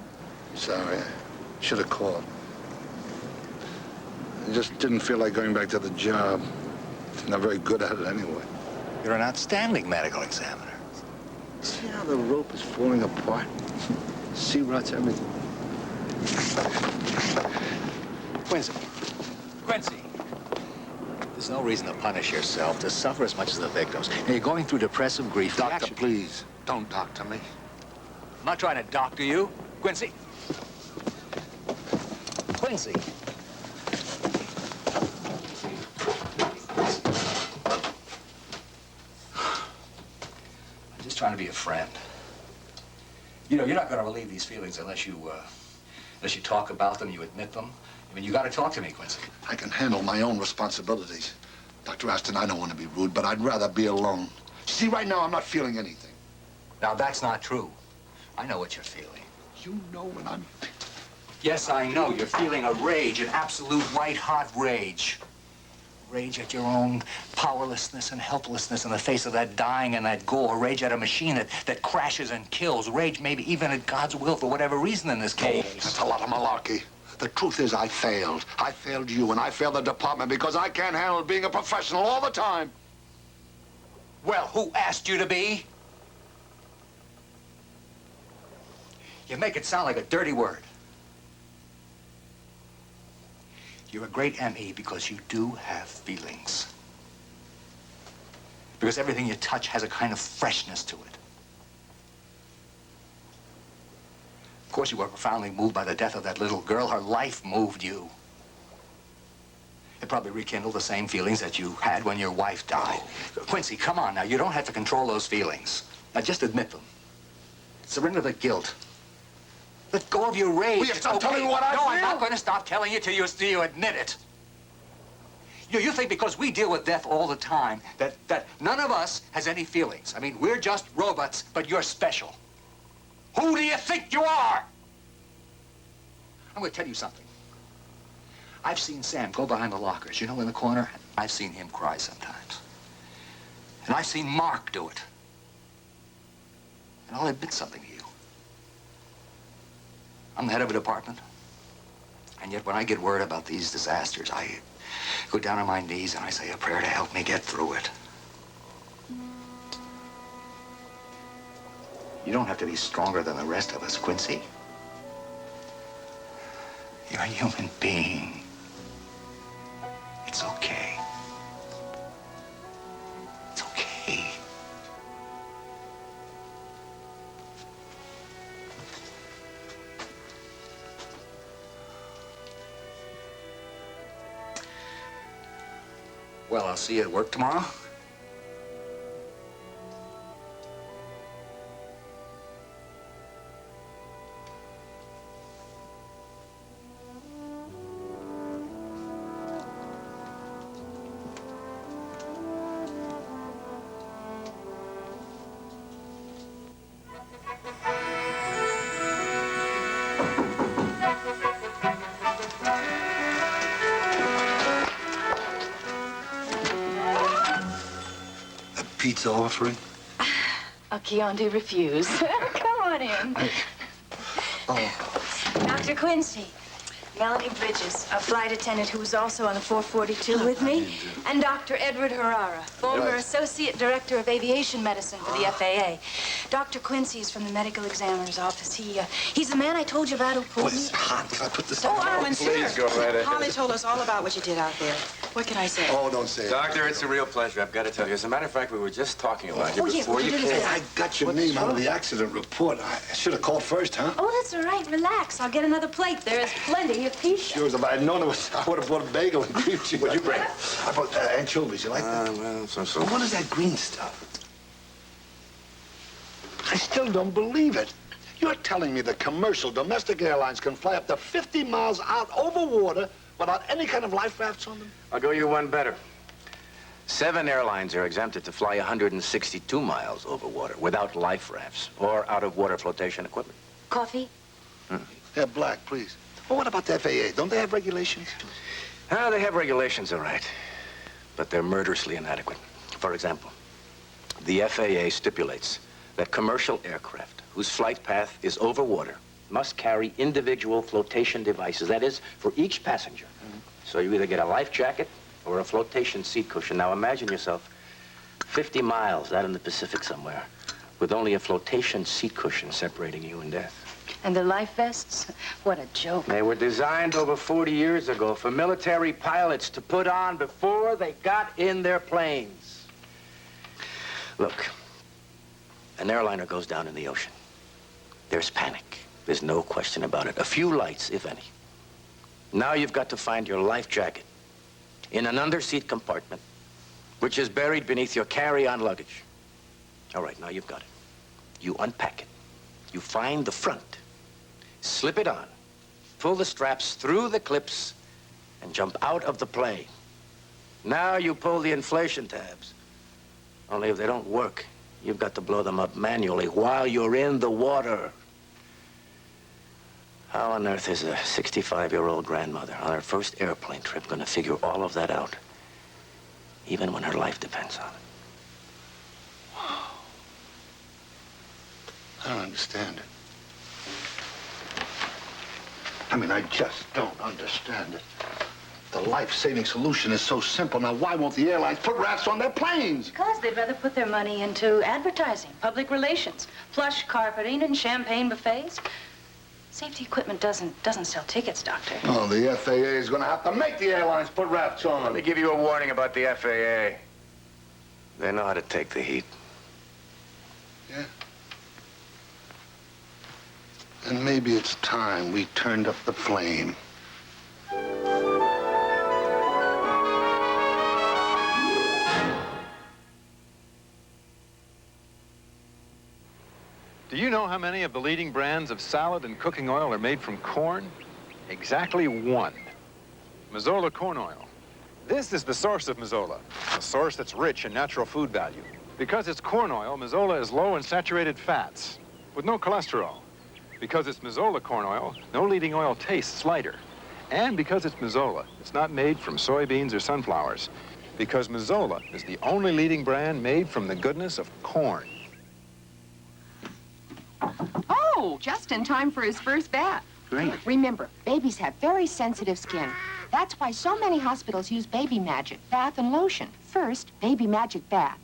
Sorry. I should have called. I just didn't feel like going back to the job. I'm not very good at it anyway. You're an outstanding medical examiner. See how the rope is falling apart? Sea rots everything. Quincy. Quincy. There's no reason to punish yourself, to suffer as much as the victims. Now, you're going through depressive grief. Doctor, please, don't doctor me. I'm not trying to doctor you. Quincy, Quincy. I'm just trying to be a friend. You know, you're not going to relieve these feelings unless you talk about them, you admit them. I mean, you got to talk to me, Quincy. I can handle my own responsibilities. Dr. Aston, I don't want to be rude, but I'd rather be alone. See, right now, I'm not feeling anything. Now, that's not true. I know what you're feeling. You know what I'm... Yes, I know. You're feeling a rage, an absolute white-hot rage. Rage at your own powerlessness and helplessness in the face of that dying and that gore. Rage at a machine that crashes and kills. Rage maybe even at God's will for whatever reason in this case. That's a lot of malarkey. The truth is I failed. I failed you, and I failed the department because I can't handle being a professional all the time. Well, who asked you to be? You make it sound like a dirty word. You're a great M.E. because you do have feelings. Because everything you touch has a kind of freshness to it. Of course, you were profoundly moved by the death of that little girl. Her life moved you. It probably rekindled the same feelings that you had when your wife died. Quincy, come on now. You don't have to control those feelings. Now, just admit them. Surrender the guilt. Let go of your rage. Will you stop telling me what I feel? No, I'm not going to stop telling you till you admit it. You think because we deal with death all the time that none of us has any feelings. I mean, we're just robots, but you're special. Who do you think you are? I'm going to tell you something. I've seen Sam go behind the lockers, you know, in the corner. I've seen him cry sometimes. And I've seen Mark do it. And I'll admit something to you. I'm the head of a department. And yet when I get word about these disasters, I go down on my knees and I say a prayer to help me get through it. You don't have to be stronger than the rest of us, Quincy. You're a human being. It's okay. It's okay. Well, I'll see you at work tomorrow. Pizza offering? Chianti refuse. Come on in. Dr. Quincy, Melanie Bridges, a flight attendant who was also on the 442 with me, and Dr. Edward Herrera, former Associate Director of Aviation Medicine for the FAA. Dr. Quincy is from the medical examiner's office. He's the man I told you about who pulled me. It's hot. Can I put this Oh, on? Arwen, Please sure. go right ahead. Holly told us all about what you did out there. What can I say? Oh, don't say it. Doctor, it's a real pleasure. I've got to tell you. As a matter of fact, we were just talking about you before you came. Hey, I got your name out of the accident report. I should have called first, huh? Oh, that's all right. Relax. I'll get another plate. There's plenty of pizza. Sure, if I had known it was, I would have bought a bagel and cream cheese. What'd you bring? I brought anchovies. You like that? Well, so. What is that green stuff? I still don't believe it. You're telling me that commercial domestic airlines can fly up to 50 miles out over water without any kind of life rafts on them? I'll go you one better. 7 airlines are exempted to fly 162 miles over water without life rafts or out-of-water flotation equipment. Coffee? Yeah, black, please. Well, what about the FAA? Don't they have regulations? They have regulations, all right, but they're murderously inadequate. For example, the FAA stipulates that commercial aircraft whose flight path is over water must carry individual flotation devices, that is, for each passenger. So you either get a life jacket or a flotation seat cushion. Now imagine yourself 50 miles out in the Pacific somewhere with only a flotation seat cushion separating you and death. And the life vests? What a joke. They were designed over 40 years ago for military pilots to put on before they got in their planes. Look, an airliner goes down in the ocean. There's panic. There's no question about it. A few lights, if any. Now you've got to find your life jacket in an underseat compartment, which is buried beneath your carry-on luggage. All right, now you've got it. You unpack it. You find the front, slip it on, pull the straps through the clips, and jump out of the plane. Now you pull the inflation tabs. Only if they don't work, you've got to blow them up manually while you're in the water. How on earth is a 65-year-old grandmother on her first airplane trip going to figure all of that out, even when her life depends on it? I don't understand it. I mean, I just don't understand it. The life-saving solution is so simple. Now, why won't the airlines put rafts on their planes? Because they'd rather put their money into advertising, public relations, plush carpeting, and champagne buffets. Safety equipment doesn't sell tickets, Doctor. Oh, the FAA is going to have to make the airlines put rafts on. Let me give you a warning about the FAA. They know how to take the heat. Yeah. And maybe it's time we turned up the flame. Do you know how many of the leading brands of salad and cooking oil are made from corn? Exactly one. Mazola corn oil. This is the source of Mazola, a source that's rich in natural food value. Because it's corn oil, Mazola is low in saturated fats, with no cholesterol. Because it's Mazola corn oil, no leading oil tastes lighter. And because it's Mazola, it's not made from soybeans or sunflowers. Because Mazola is the only leading brand made from the goodness of corn. Oh, just in time for his first bath. Great. Remember, babies have very sensitive skin. That's why so many hospitals use Baby Magic bath and lotion. First, Baby Magic Bath.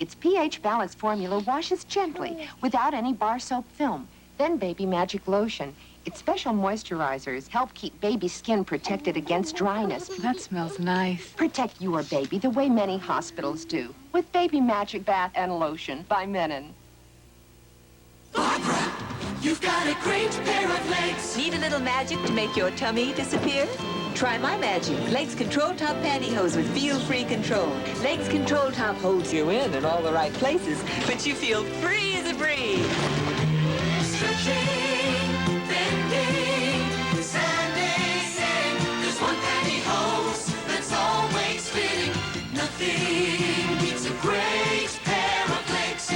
Its pH balanced formula washes gently without any bar soap film. Then Baby Magic Lotion. Its special moisturizers help keep baby skin protected against dryness. That smells nice. Protect your baby the way many hospitals do with Baby Magic Bath and Lotion by Menon. Barbara, you've got a great pair of legs. Need a little magic to make your tummy disappear? Try my magic. Legs Control Top Pantyhose with feel-free control. Legs Control Top holds you in all the right places, but you feel free as a breeze. Stretching, bending, standing. There's one pantyhose that's always fitting. Nothing beats a great pair of legs.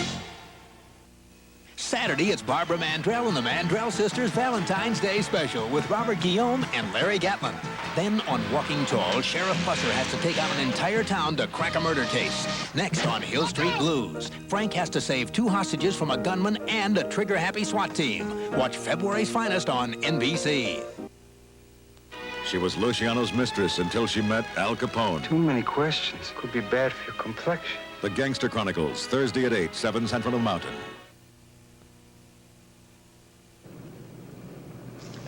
Saturday, it's Barbara Mandrell and the Mandrell Sisters Valentine's Day Special with Robert Guillaume and Larry Gatlin. Then on Walking Tall, Sheriff Musser has to take out an entire town to crack a murder case. Next on Hill Street Blues, Frank has to save 2 hostages from a gunman and a trigger-happy SWAT team. Watch February's Finest on NBC. She was Luciano's mistress until she met Al Capone. Too many questions. Could be bad for your complexion. The Gangster Chronicles, Thursday at 8, 7 Central Mountain.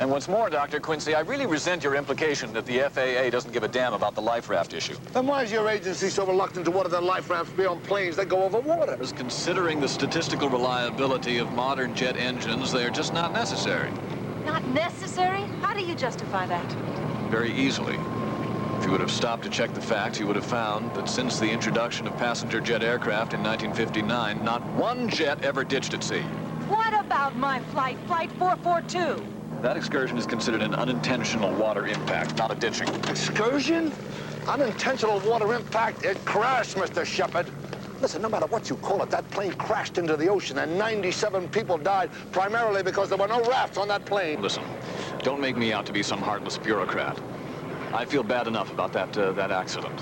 And what's more, Dr. Quincy, I really resent your implication that the FAA doesn't give a damn about the life raft issue. Then why is your agency so reluctant to order their life rafts be on planes that go over water? Because considering the statistical reliability of modern jet engines, they're just not necessary. Not necessary? How do you justify that? Very easily. If you would have stopped to check the facts, you would have found that since the introduction of passenger jet aircraft in 1959, not one jet ever ditched at sea. What about my flight, Flight 442? That excursion is considered an unintentional water impact, not a ditching. Excursion? Unintentional water impact? It crashed, Mr. Shepard. Listen, no matter what you call it, that plane crashed into the ocean and 97 people died primarily because there were no rafts on that plane. Listen, don't make me out to be some heartless bureaucrat. I feel bad enough about that accident.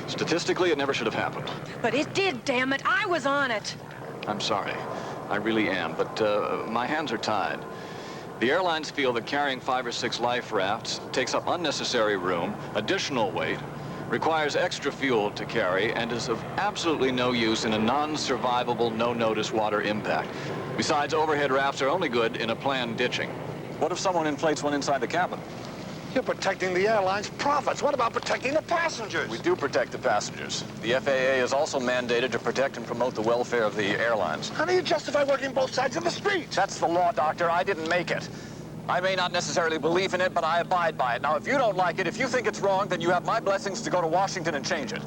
Statistically, it never should have happened. But it did, damn it. I was on it. I'm sorry. I really am, but my hands are tied. The airlines feel that carrying 5 or 6 life rafts takes up unnecessary room, additional weight, requires extra fuel to carry, and is of absolutely no use in a non-survivable, no-notice water impact. Besides, overhead rafts are only good in a planned ditching. What if someone inflates one inside the cabin? You're protecting the airline's profits. What about protecting the passengers? We do protect the passengers. The FAA is also mandated to protect and promote the welfare of the airlines. How do you justify working both sides of the street? That's the law, Doctor. I didn't make it. I may not necessarily believe in it, but I abide by it. Now, if you don't like it, if you think it's wrong, then you have my blessings to go to Washington and change it.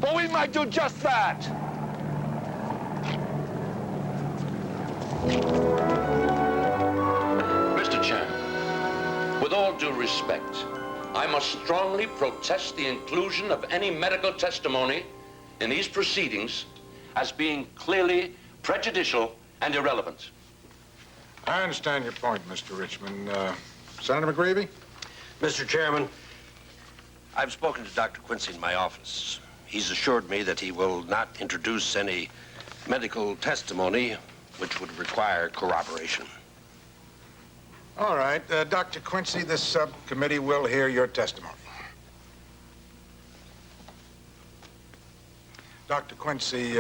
But we might do just that. Mr. Chairman, with all due respect, I must strongly protest the inclusion of any medical testimony in these proceedings as being clearly prejudicial and irrelevant. I understand your point, Mr. Richmond. Senator McGreevy? Mr. Chairman, I've spoken to Dr. Quincy in my office. He's assured me that he will not introduce any medical testimony which would require corroboration. All right. Dr. Quincy, this subcommittee will hear your testimony. Dr. Quincy,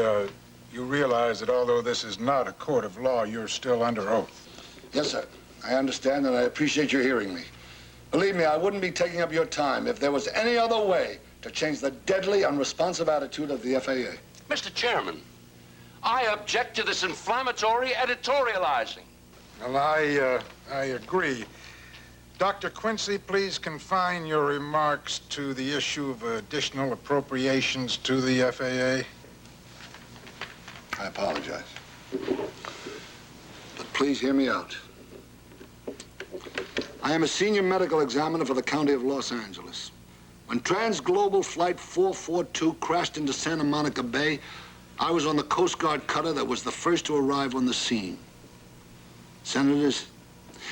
you realize that although this is not a court of law, you're still under oath. Yes, sir. I understand, and I appreciate your hearing me. Believe me, I wouldn't be taking up your time if there was any other way to change the deadly, unresponsive attitude of the FAA. Mr. Chairman, I object to this inflammatory editorializing. Well, I agree. Dr. Quincy, please confine your remarks to the issue of additional appropriations to the FAA. I apologize. But please hear me out. I am a senior medical examiner for the County of Los Angeles. When Transglobal Flight 442 crashed into Santa Monica Bay, I was on the Coast Guard cutter that was the first to arrive on the scene. Senators,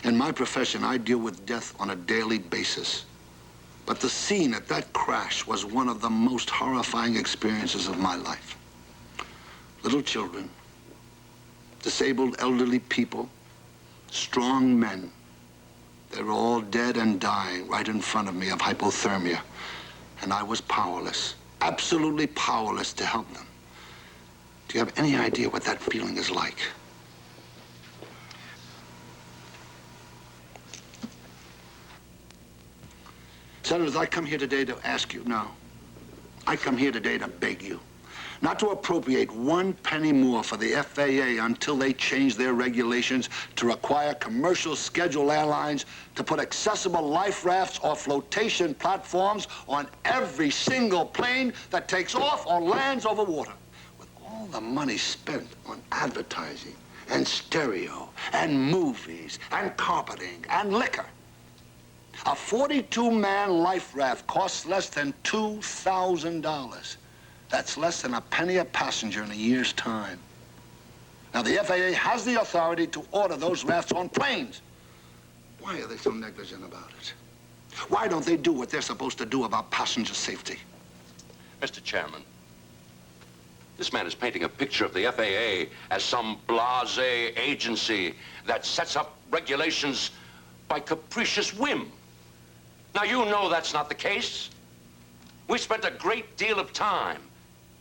in my profession, I deal with death on a daily basis. But the scene at that crash was one of the most horrifying experiences of my life. Little children, disabled elderly people, strong men, they were all dead and dying right in front of me of hypothermia. And I was powerless, absolutely powerless to help them. Do you have any idea what that feeling is like? Senators, I come here today to ask you, no. I come here today to beg you not to appropriate 1 penny more for the FAA until they change their regulations to require commercial scheduled airlines to put accessible life rafts or flotation platforms on every single plane that takes off or lands over water. With all the money spent on advertising and stereo and movies and carpeting and liquor, a 42-man life raft costs less than $2,000. That's less than a penny a passenger in a year's time. Now, the FAA has the authority to order those rafts on planes. Why are they so negligent about it? Why don't they do what they're supposed to do about passenger safety? Mr. Chairman, this man is painting a picture of the FAA as some blasé agency that sets up regulations by capricious whim. Now, you know that's not the case. We spent a great deal of time,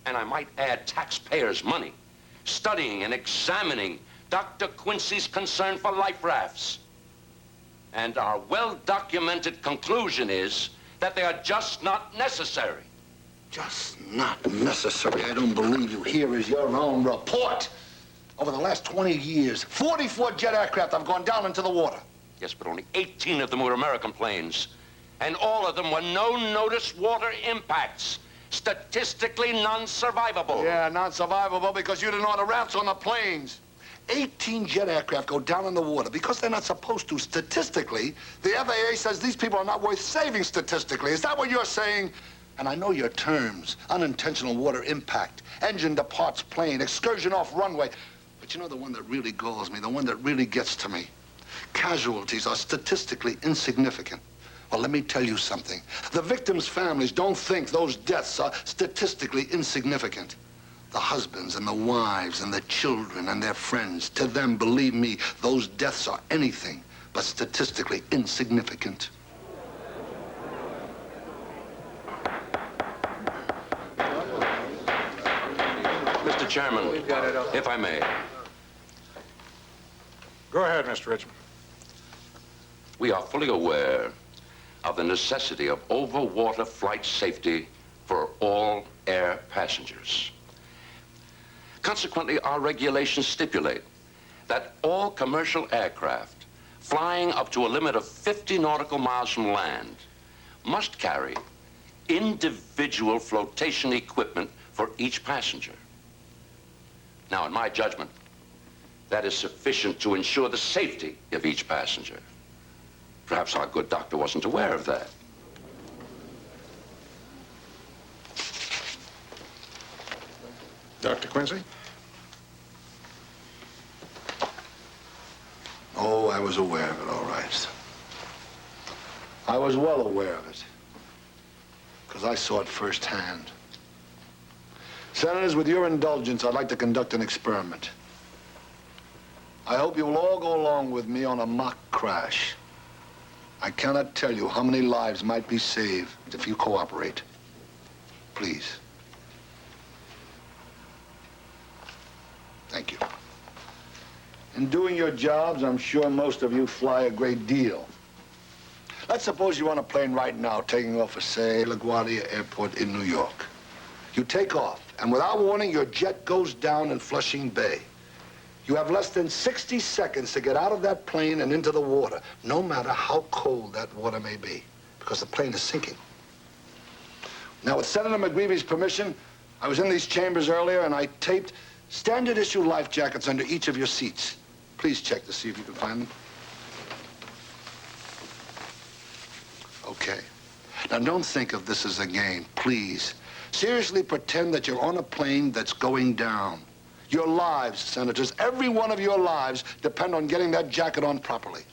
and I might add taxpayers' money, studying and examining Dr. Quincy's concern for life rafts. And our well-documented conclusion is that they are just not necessary. Just not necessary. I don't believe you. Here is your own report. Over the last 20 years, 44 jet aircraft have gone down into the water. Yes, but only 18 of them were American planes. And all of them were no-notice water impacts. Statistically non-survivable. Yeah, non-survivable because you didn't order rafts on the planes. 18 jet aircraft go down in the water because they're not supposed to. Statistically, the FAA says these people are not worth saving statistically. Is that what you're saying? And I know your terms. Unintentional water impact, engine departs plane, excursion off runway. But you know the one that really galls me, the one that really gets to me? Casualties are statistically insignificant. Well, let me tell you something. The victims' families don't think those deaths are statistically insignificant. The husbands and the wives and the children and their friends, to them, believe me, those deaths are anything but statistically insignificant. Mr. Chairman, if I may. Go ahead, Mr. Richmond. We are fully aware of the necessity of over-water flight safety for all air passengers. Consequently, our regulations stipulate that all commercial aircraft flying up to a limit of 50 nautical miles from land, must carry individual flotation equipment for each passenger. Now, in my judgment, that is sufficient to ensure the safety of each passenger. Perhaps our good doctor wasn't aware of that. Dr. Quincy? Oh, I was aware of it, all right. I was well aware of it, because I saw it firsthand. Senators, with your indulgence, I'd like to conduct an experiment. I hope you will all go along with me on a mock crash. I cannot tell you how many lives might be saved if you cooperate. Please. Thank you. In doing your jobs, I'm sure most of you fly a great deal. Let's suppose you're on a plane right now, taking off for, say, LaGuardia Airport in New York. You take off, and without warning, your jet goes down in Flushing Bay. You have less than 60 seconds to get out of that plane and into the water, no matter how cold that water may be, because the plane is sinking. Now, with Senator McGreevy's permission, I was in these chambers earlier, and I taped standard issue life jackets under each of your seats. Please check to see if you can find them. Okay. Now, don't think of this as a game, please. Seriously pretend that you're on a plane that's going down. Your lives, Senators, every one of your lives depend on getting that jacket on properly.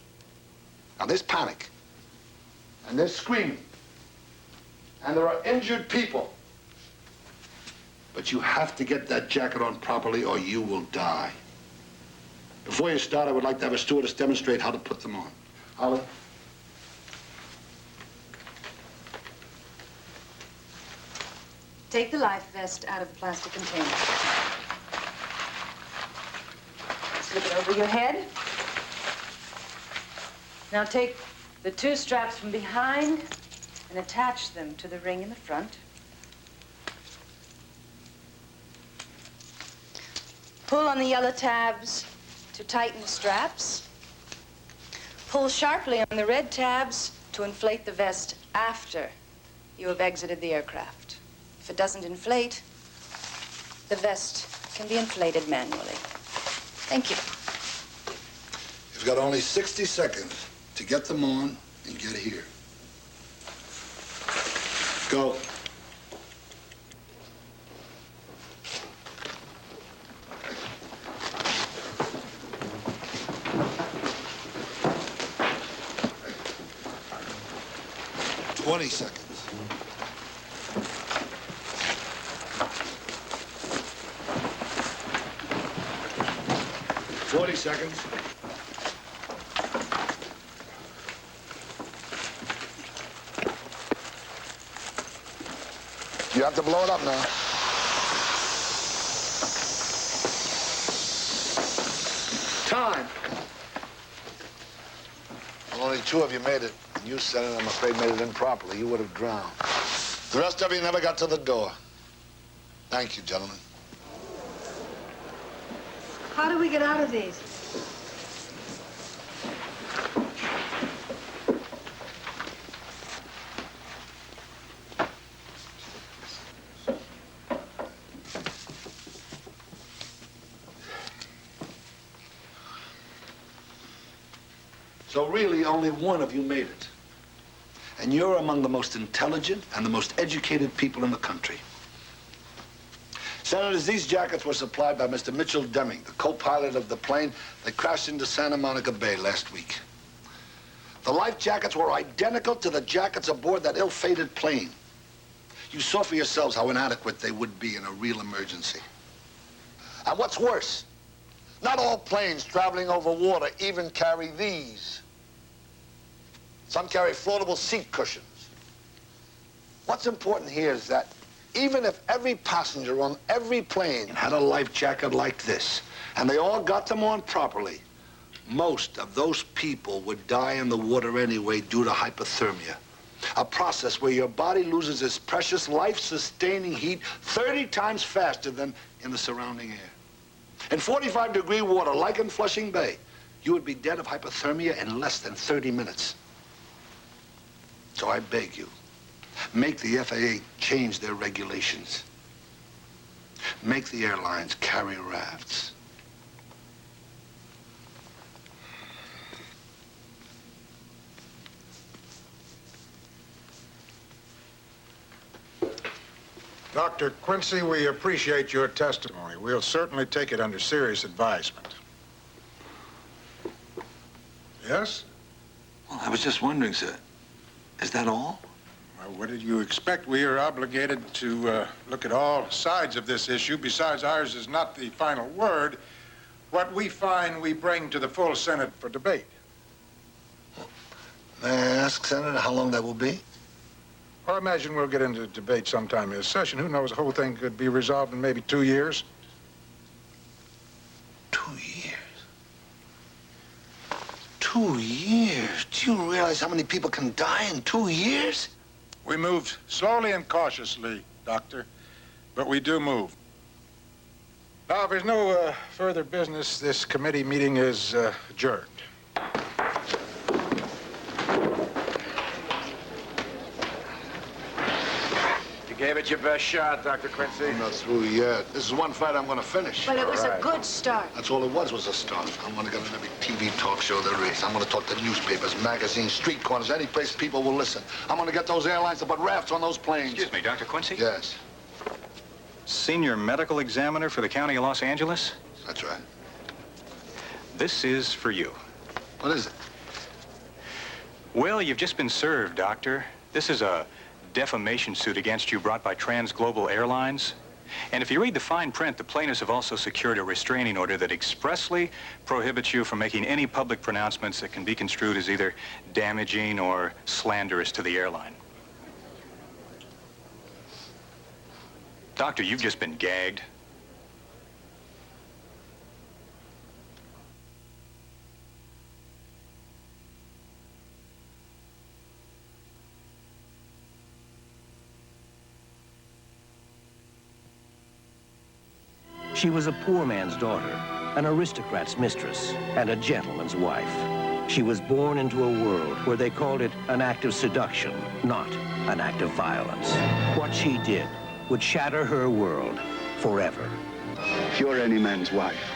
Now, there's panic, and there's screaming, and there are injured people. But you have to get that jacket on properly or you will die. Before you start, I would like to have a stewardess demonstrate how to put them on. Holly? Take the life vest out of the plastic container. Slip it over your head. Now take the two straps from behind and attach them to the ring in the front. Pull on the yellow tabs to tighten the straps. Pull sharply on the red tabs to inflate the vest after you have exited the aircraft. If it doesn't inflate, the vest can be inflated manually. Thank you. You've got only 60 seconds to get them on and get here. Go. Twenty seconds. 40 seconds. You have to blow it up now. Time. Well, only two of you made it. And you, Senator, I'm afraid made it improperly. You would have drowned. The rest of you never got to the door. Thank you, gentlemen. How do we get out of these? So really, only one of you made it. And you're among the most intelligent and the most educated people in the country. Senators, these jackets were supplied by Mr. Mitchell Deming, the co-pilot of the plane that crashed into Santa Monica Bay last week. The life jackets were identical to the jackets aboard that ill-fated plane. You saw for yourselves how inadequate they would be in a real emergency. And what's worse, not all planes traveling over water even carry these. Some carry floatable seat cushions. What's important here is that even if every passenger on every plane had a life jacket like this, and they all got them on properly, most of those people would die in the water anyway due to hypothermia, a process where your body loses its precious life-sustaining heat 30 times faster than in the surrounding air. In 45-degree water, like in Flushing Bay, You would be dead of hypothermia in less than 30 minutes. So I beg you, make the FAA change their regulations. Make the airlines carry rafts. Dr. Quincy, we appreciate your testimony. We'll certainly take it under serious advisement. Yes? Well, I was just wondering, sir. Is that all? Well, what did you expect? We are obligated to look at all sides of this issue. Besides, ours is not the final word. What we find, we bring to the full Senate for debate. May I ask, Senator, how long that will be? Well, I imagine we'll get into debate sometime in this session. Who knows, the whole thing could be resolved in maybe 2 years. 2 years? 2 years? Do you realize how many people can die in 2 years? We moved slowly and cautiously, Doctor, but we do move. Now, if there's no further business, this committee meeting is adjourned. Gave it your best shot, Dr. Quincy. I'm not through yet. This is one fight I'm going to finish. Well, it was All right. a good start. That's all it was a start. I'm going to get on every TV talk show there is. I'm going to talk to newspapers, magazines, street corners, any place people will listen. I'm going to get those airlines to put rafts on those planes. Excuse me, Dr. Quincy? Yes. Senior medical examiner for the County of Los Angeles? That's right. This is for you. What is it? Well, you've just been served, Doctor. This is a defamation suit against you brought by Transglobal Airlines. And if you read the fine print, the plaintiffs have also secured a restraining order that expressly prohibits you from making any public pronouncements that can be construed as either damaging or slanderous to the airline. Doctor, you've just been gagged. She was a poor man's daughter, an aristocrat's mistress, and a gentleman's wife. She was born into a world where they called it an act of seduction, not an act of violence. What she did would shatter her world forever. If you're any man's wife,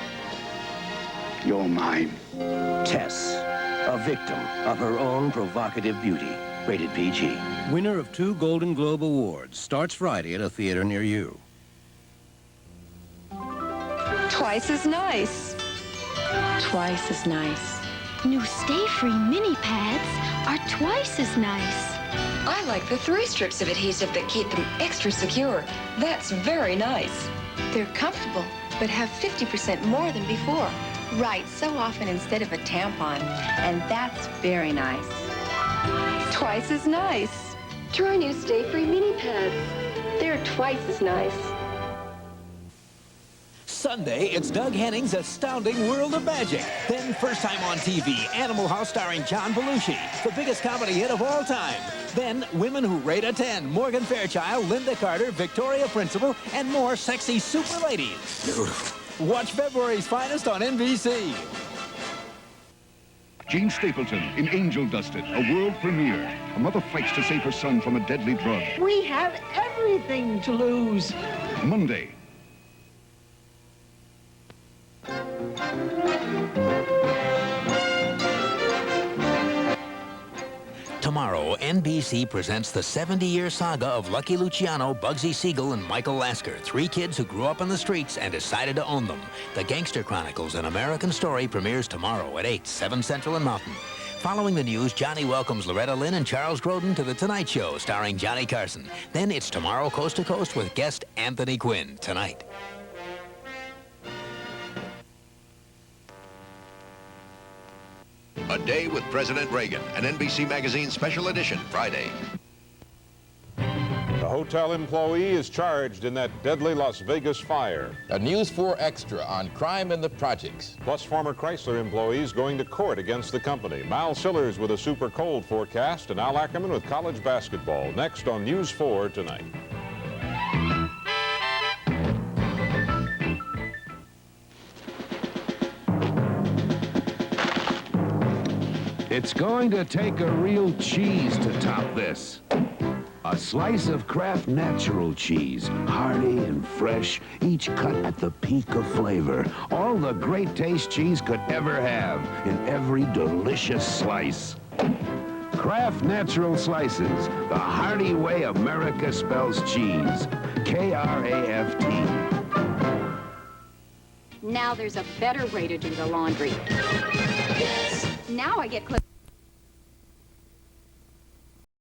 you're mine. Tess, a victim of her own provocative beauty. Rated PG. Winner of 2 Golden Globe Awards. Starts Friday at a theater near you. Twice as nice. Twice as nice. New stay-free mini pads are twice as nice. I like the 3 strips of adhesive that keep them extra secure. That's very nice. They're comfortable, but have 50% more than before. Right, so often instead of a tampon. And that's very nice. Twice as nice. Try new stay-free mini pads. They're twice as nice. Sunday, it's Doug Henning's Astounding World of Magic. Then, first time on TV, Animal House starring John Belushi, the biggest comedy hit of all time. Then, Women Who Rate a 10, Morgan Fairchild, Linda Carter, Victoria Principal, and more sexy super ladies. Beautiful. Watch February's finest on NBC. Gene Stapleton in Angel Dusted, a world premiere. A mother fights to save her son from a deadly drug. We have everything to lose. Monday. Tomorrow, NBC presents the 70-year saga of Lucky Luciano, Bugsy Siegel, and Michael Lasker, 3 kids who grew up on the streets and decided to own them. The Gangster Chronicles, an American story, premieres tomorrow at 8, 7 Central and Mountain. Following the news, Johnny welcomes Loretta Lynn and Charles Grodin to The Tonight Show, starring Johnny Carson. Then it's Tomorrow Coast to Coast with guest Anthony Quinn, tonight. A Day with President Reagan, an NBC Magazine special edition, Friday. The hotel employee is charged in that deadly Las Vegas fire. A News 4 Extra on crime in the projects. Plus former Chrysler employees going to court against the company. Mal Sillers with a super cold forecast and Al Ackerman with college basketball. Next on News 4 tonight. It's going to take a real cheese to top this. A slice of Kraft natural cheese, hearty and fresh, each cut at the peak of flavor. All the great taste cheese could ever have in every delicious slice. Kraft Natural Slices, the hearty way America spells cheese. K-R-A-F-T. Now there's a better way to do the laundry. Now I get clipped.